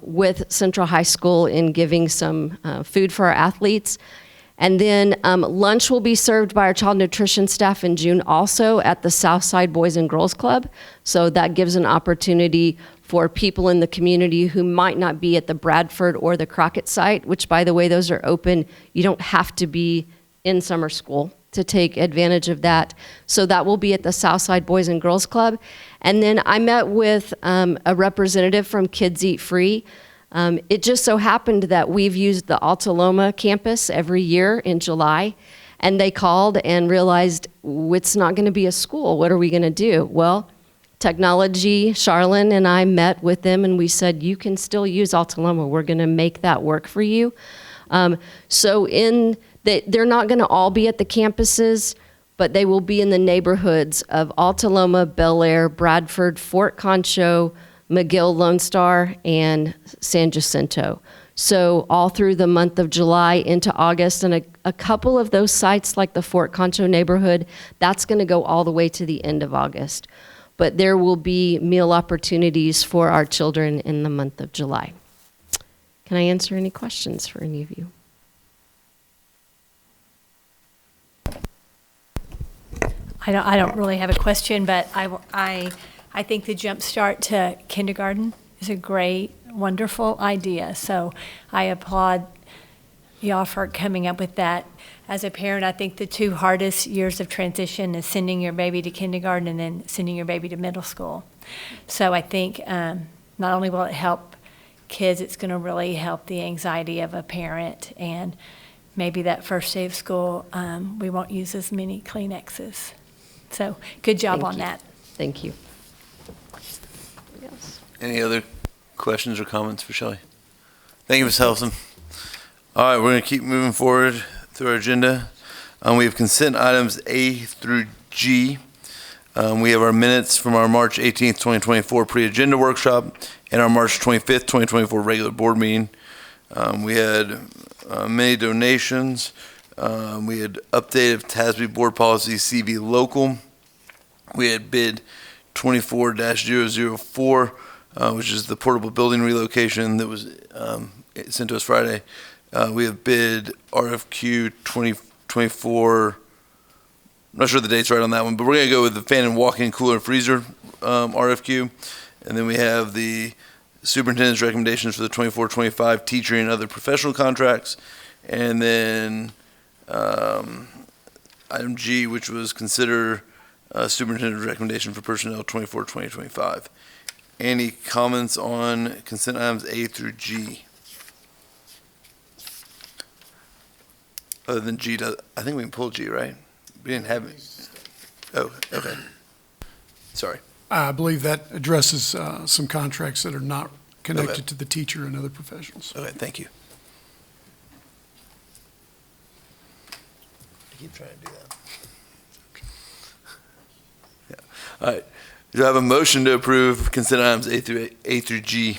with Central High School in giving some food for our athletes. And then lunch will be served by our child nutrition staff in June also at the Southside Boys and Girls Club. So that gives an opportunity for people in the community who might not be at the Bradford or the Crockett site, which, by the way, those are open. You don't have to be in summer school to take advantage of that. So that will be at the Southside Boys and Girls Club. And then I met with a representative from Kids Eat Free. It just so happened that we've used the Alta Loma campus every year in July, and they called and realized it's not gonna be a school. What are we gonna do? Well, technology, Charlene and I met with them and we said, you can still use Alta Loma. We're gonna make that work for you. They're not going to all be at the campuses, but they will be in the neighborhoods of Alta Loma, Bel Air, Bradford, Fort Concho, McGill, Lone Star, and San Jacinto. So all through the month of July into August, and a couple of those sites like the Fort Concho neighborhood, that's going to go all the way to the end of August. But there will be meal opportunities for our children in the month of July. Can I answer any questions for any of you? I don't really have a question, but I think the jump start to kindergarten is a great, wonderful idea. So I applaud y'all for coming up with that. As a parent, I think the two hardest years of transition is sending your baby to kindergarten and then sending your baby to middle school. So I think not only will it help kids, it's going to really help the anxiety of a parent, and maybe that first day of school, we won't use as many Kleenexes. So good job on that. Thank you. Any other questions or comments for Shelley? Thank you, Ms. Helson. All right, we're going to keep moving forward through our agenda. We have consent items A through G. We have our minutes from our March 18th, 2024 pre-agenda workshop and our March 25th, 2024 regular board meeting. We had many donations. We had updated TASB board policy CV local. We had bid 24-004, which is the portable building relocation that was sent to us Friday. We have bid RFQ 2024. I'm not sure the date's right on that one, but we're going to go with the fan and walk-in cooler and freezer RFQ. And then we have the superintendent's recommendations for the 24-25 teacher and other professional contracts. And then item G, which was consider superintendent's recommendation for personnel 24-2025. Any comments on consent items A through G? Other than G, I think we can pull G, right? We didn't have it. Oh, okay. Sorry. I believe that addresses some contracts that are not connected to the teacher and other professionals. Okay, thank you. I keep trying to do that. Yeah. All right. Do I have a motion to approve consent items A through G?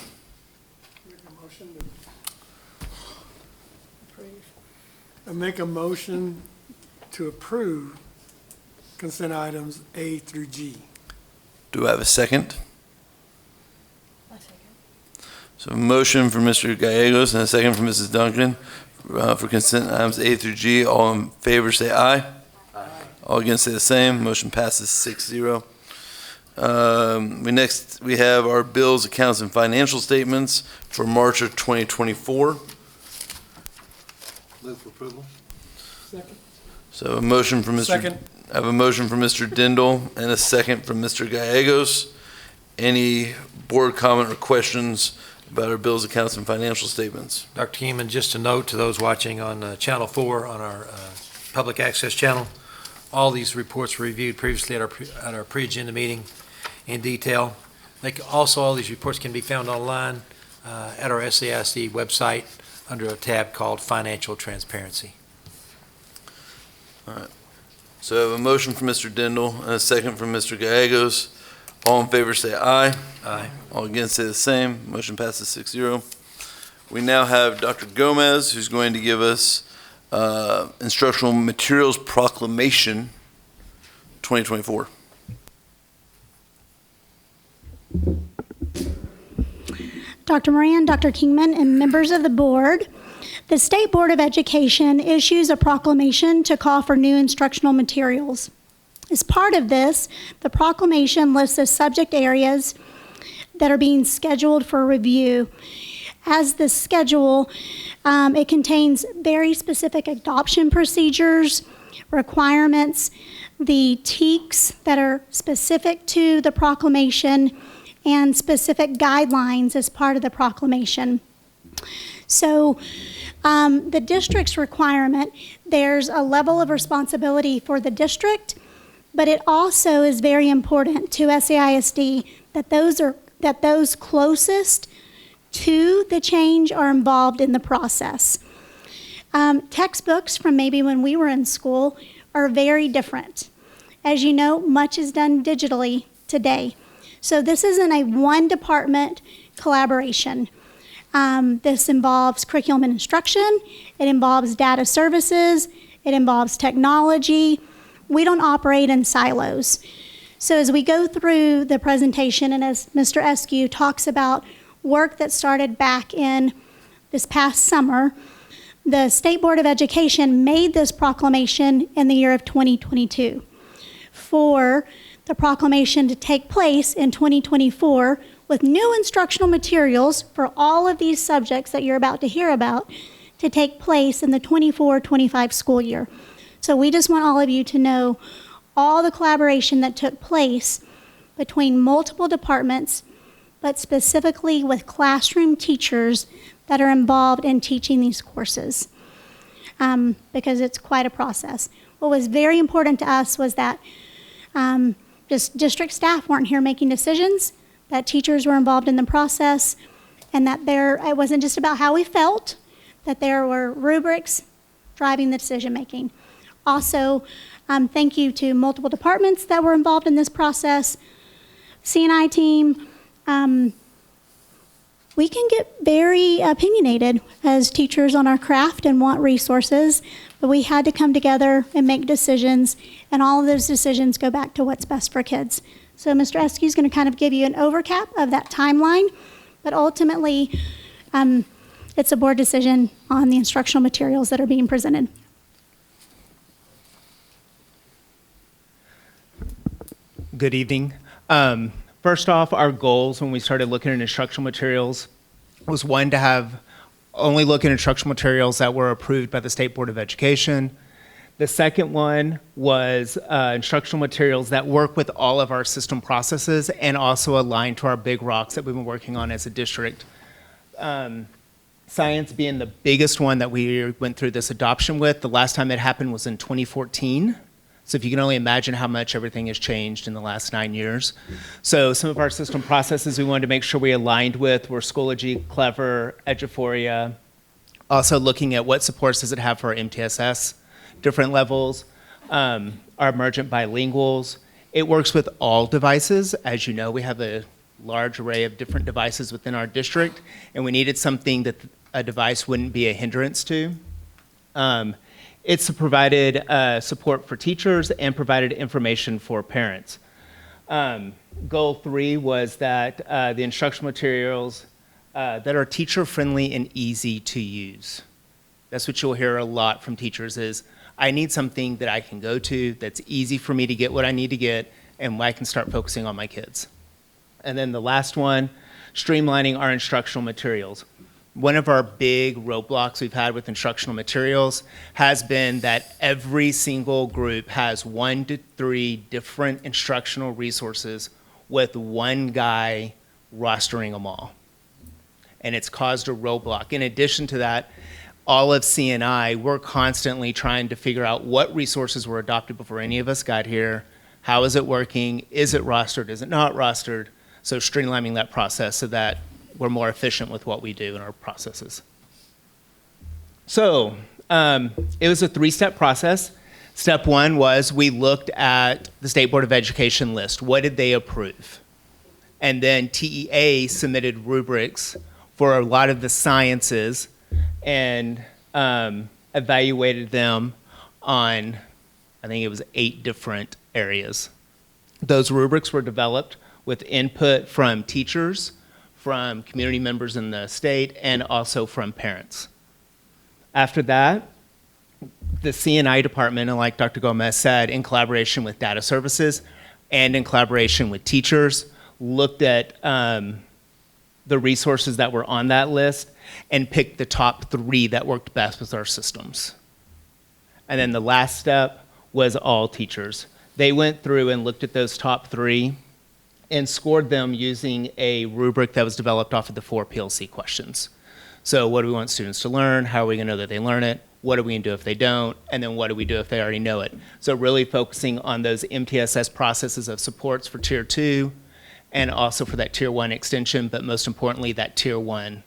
I make a motion to approve consent items A through G. Do I have a second? So a motion for Mr. Gallegos and a second for Mrs. Duncan for consent items A through G. All in favor say aye. Aye. All against say the same. Motion passes 6-0. We have our bills, accounts, and financial statements for March of 2024. Move for approval. Second. So a motion from Mr. Second. I have a motion from Mr. Dindal and a second from Mr. Gallegos. Any board comment or questions about our bills, accounts, and financial statements? Dr. Keenan, just a note to those watching on Channel 4 on our public access channel, all these reports were reviewed previously at our pre-agenda meeting in detail. Also, all these reports can be found online at our SAISD website under a tab called Financial Transparency. All right. So I have a motion from Mr. Dindal and a second from Mr. Gallegos. All in favor say aye. Aye. All against say the same. Motion passes 6-0. We now have Dr. Gomez, who's going to give us Instructional Materials Proclamation 2024. Dr. Moran, Dr. Kingman, and members of the board, the State Board of Education issues a proclamation to call for new instructional materials. As part of this, the proclamation lists the subject areas that are being scheduled for review. As the schedule, it contains very specific adoption procedures, requirements, the TEKs that are specific to the proclamation, and specific guidelines as part of the proclamation. So the district's requirement, there's a level of responsibility for the district, but it also is very important to SAISD that those closest to the change are involved in the process. Textbooks from maybe when we were in school are very different. As you know, much is done digitally today. So this isn't a one department collaboration. This involves curriculum and instruction, it involves data services, it involves technology. We don't operate in silos. So as we go through the presentation and as Mr. Eskew talks about work that started back in this past summer, the State Board of Education made this proclamation in the year of 2022 for the proclamation to take place in 2024 with new instructional materials for all of these subjects that you're about to hear about to take place in the 24-25 school year. So we just want all of you to know all the collaboration that took place between multiple departments, but specifically with classroom teachers that are involved in teaching these courses, because it's quite a process. What was very important to us was that just district staff weren't here making decisions, that teachers were involved in the process, and that it wasn't just about how we felt, that there were rubrics driving the decision making. Also, thank you to multiple departments that were involved in this process. C&I team, we can get very opinionated as teachers on our craft and want resources, but we had to come together and make decisions, and all of those decisions go back to what's best for kids. So Mr. Eskew is going to kind of give you an overcap of that timeline, but ultimately, it's a board decision on the instructional materials that are being presented. Good evening. First off, our goals when we started looking at instructional materials was one, to only look at instructional materials that were approved by the State Board of Education. The second one was instructional materials that work with all of our system processes and also align to our big rocks that we've been working on as a district. Science being the biggest one that we went through this adoption with. The last time that happened was in 2014. So if you can only imagine how much everything has changed in the last 9 years. So some of our system processes we wanted to make sure we aligned with were Schoology, Clever, Eduphoria. Also looking at what supports does it have for our MTSS, different levels, our emergent bilinguals. It works with all devices. As you know, we have a large array of different devices within our district, and we needed something that a device wouldn't be a hindrance to. It's provided support for teachers and provided information for parents. Goal 3 was that the instructional materials that are teacher-friendly and easy to use. That's what you'll hear a lot from teachers is, I need something that I can go to that's easy for me to get what I need to get, and I can start focusing on my kids. And then the last one, streamlining our instructional materials. One of our big roadblocks we've had with instructional materials has been that every single group has 1 to 3 different instructional resources with one guy rostering them all. And it's caused a roadblock. In addition to that, all of CNI, we're constantly trying to figure out what resources were adopted before any of us got here. How is it working? Is it rostered? Is it not rostered? So streamlining that process so that we're more efficient with what we do in our processes. So it was a 3-step process. Step 1 was we looked at the State Board of Education list. What did they approve? And then TEA submitted rubrics for a lot of the sciences and evaluated them on, I think it was 8 different areas. Those rubrics were developed with input from teachers, from community members in the state, and also from parents. After that, the CNI department, and like Dr. Gomez said, in collaboration with data services and in collaboration with teachers, looked at the resources that were on that list and picked the top 3 that worked best with our systems. And then the last step was all teachers. They went through and looked at those top 3 and scored them using a rubric that was developed off of the 4 PLC questions. So what do we want students to learn? How are we gonna know that they learn it? What are we gonna do if they don't? And then what do we do if they already know it? So really focusing on those MTSS processes of supports for Tier 2 and also for that Tier 1 extension, but most importantly, that Tier 1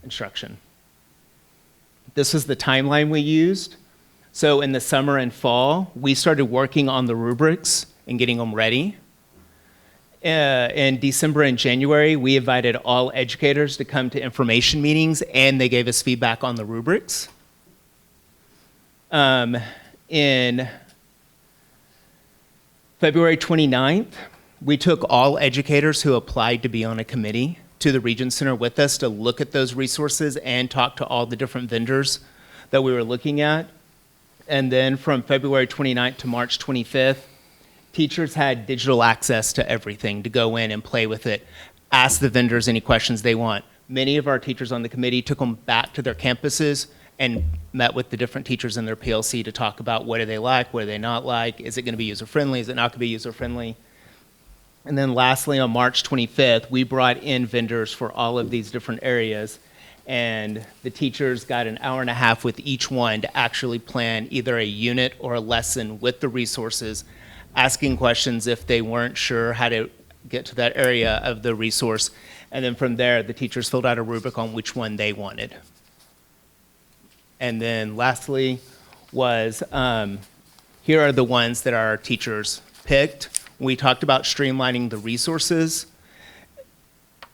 instruction. This was the timeline we used. So in the summer and fall, we started working on the rubrics and getting them ready. In December and January, we invited all educators to come to information meetings, and they gave us feedback on the rubrics. In February 29th, we took all educators who applied to be on a committee to the Region Center with us to look at those resources and talk to all the different vendors that we were looking at. And then from February 29th to March 25th, teachers had digital access to everything to go in and play with it, ask the vendors any questions they want. Many of our teachers on the committee took them back to their campuses and met with the different teachers in their PLC to talk about what do they like, what do they not like, is it gonna be user-friendly, is it not gonna be user-friendly? And then lastly, on March 25th, we brought in vendors for all of these different areas, and the teachers got an hour and a half with each one to actually plan either a unit or a lesson with the resources, asking questions if they weren't sure how to get to that area of the resource. And then from there, the teachers filled out a rubric on which one they wanted. And then lastly was, here are the ones that our teachers picked. We talked about streamlining the resources.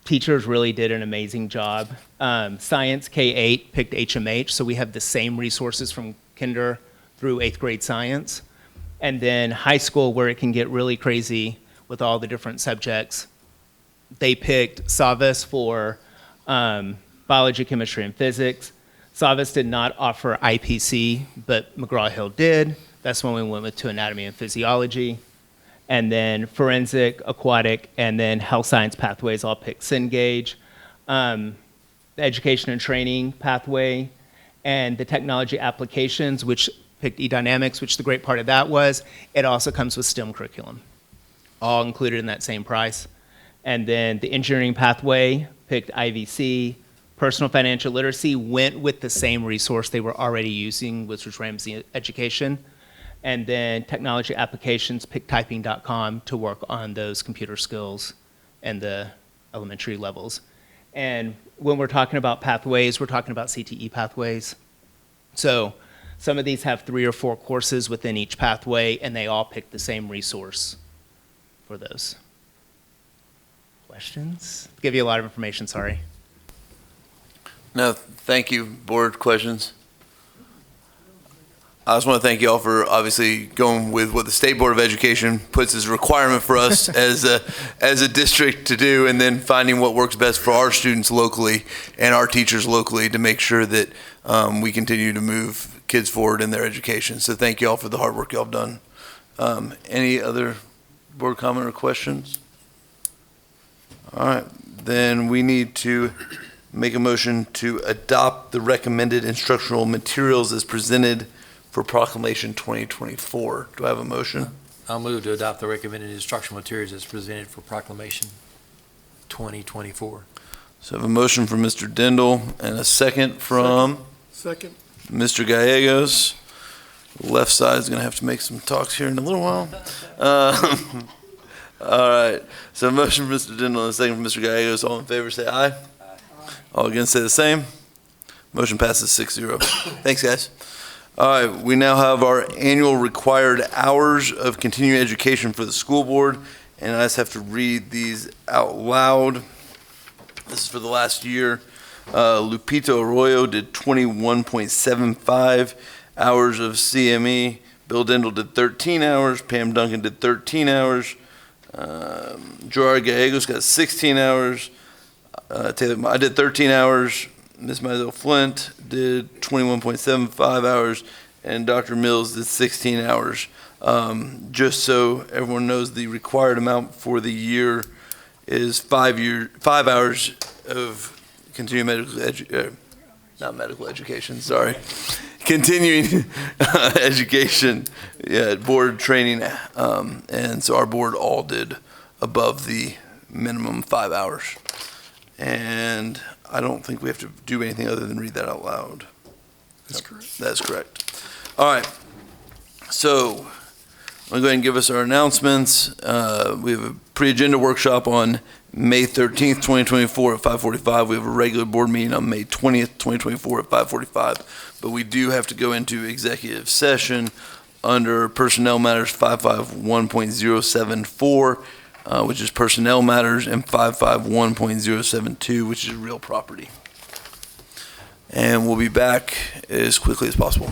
Teachers really did an amazing job. Science K-8 picked HMH, so we have the same resources from kinder through 8th grade science. And then high school, where it can get really crazy with all the different subjects, they picked Savas for biology, chemistry, and physics. Savas did not offer IPC, but McGraw-Hill did. That's when we went with to anatomy and physiology. And then forensic, aquatic, and then health science pathways all picked Cengage. The education and training pathway, and the technology applications, which picked eDynamics, which the great part of that was, it also comes with STEM curriculum, all included in that same price. And then the engineering pathway picked IVC. Personal financial literacy went with the same resource they were already using, which was Ramsey Education. And then technology applications picked typing.com to work on those computer skills and the elementary levels. And when we're talking about pathways, we're talking about CTE pathways. So some of these have 3 or 4 courses within each pathway, and they all pick the same resource for those. questions? Give you a lot of information, sorry. No, thank you. Board questions? I just want to thank you all for obviously going with what the State Board of Education puts as a requirement for us as a district to do, and then finding what works best for our students locally and our teachers locally to make sure that we continue to move kids forward in their education. So thank you all for the hard work y'all have done. Any other board comment or questions? All right, then we need to make a motion to adopt the recommended instructional materials as presented for Proclamation 2024. Do I have a motion? I'll move to adopt the recommended instructional materials as presented for Proclamation 2024. So I have a motion from Mr. Dindal and a second from Second. Mr. Gallegos. Left side is going to have to make some talks here in a little while. All right. So a motion from Mr. Dindal and a second from Mr. Gallegos. All in favor say aye. Aye. All against say the same. Motion passes 6-0. Thanks, guys. All right, we now have our annual required hours of continuing education for the school board, and I just have to read these out loud. This is for the last year. Lupito Arroyo did 21.75 hours of CME. Bill Dindal did 13 hours. Pam Duncan did 13 hours. Gerard Gallegos got 16 hours. I did 13 hours. Ms. Mizell Flint did 21.75 hours, and Dr. Mills did 16 hours. Just so everyone knows, the required amount for the year is 5 hours of continuing continuing education, board training, and so our board all did above the minimum 5 hours. And I don't think we have to do anything other than read that out loud. That's correct. That's correct. All right. So I'll go ahead and give us our announcements. We have a pre-agenda workshop on May 13th, 2024 at 5:45. We have a regular board meeting on May 20th, 2024 at 5:45. But we do have to go into executive session under Personnel Matters 551.074. Which is personnel matters, and 551.072, which is real property. And we'll be back as quickly as possible.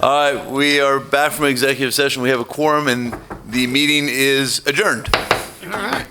All right, we are back from executive session. We have a quorum, and the meeting is adjourned. All right.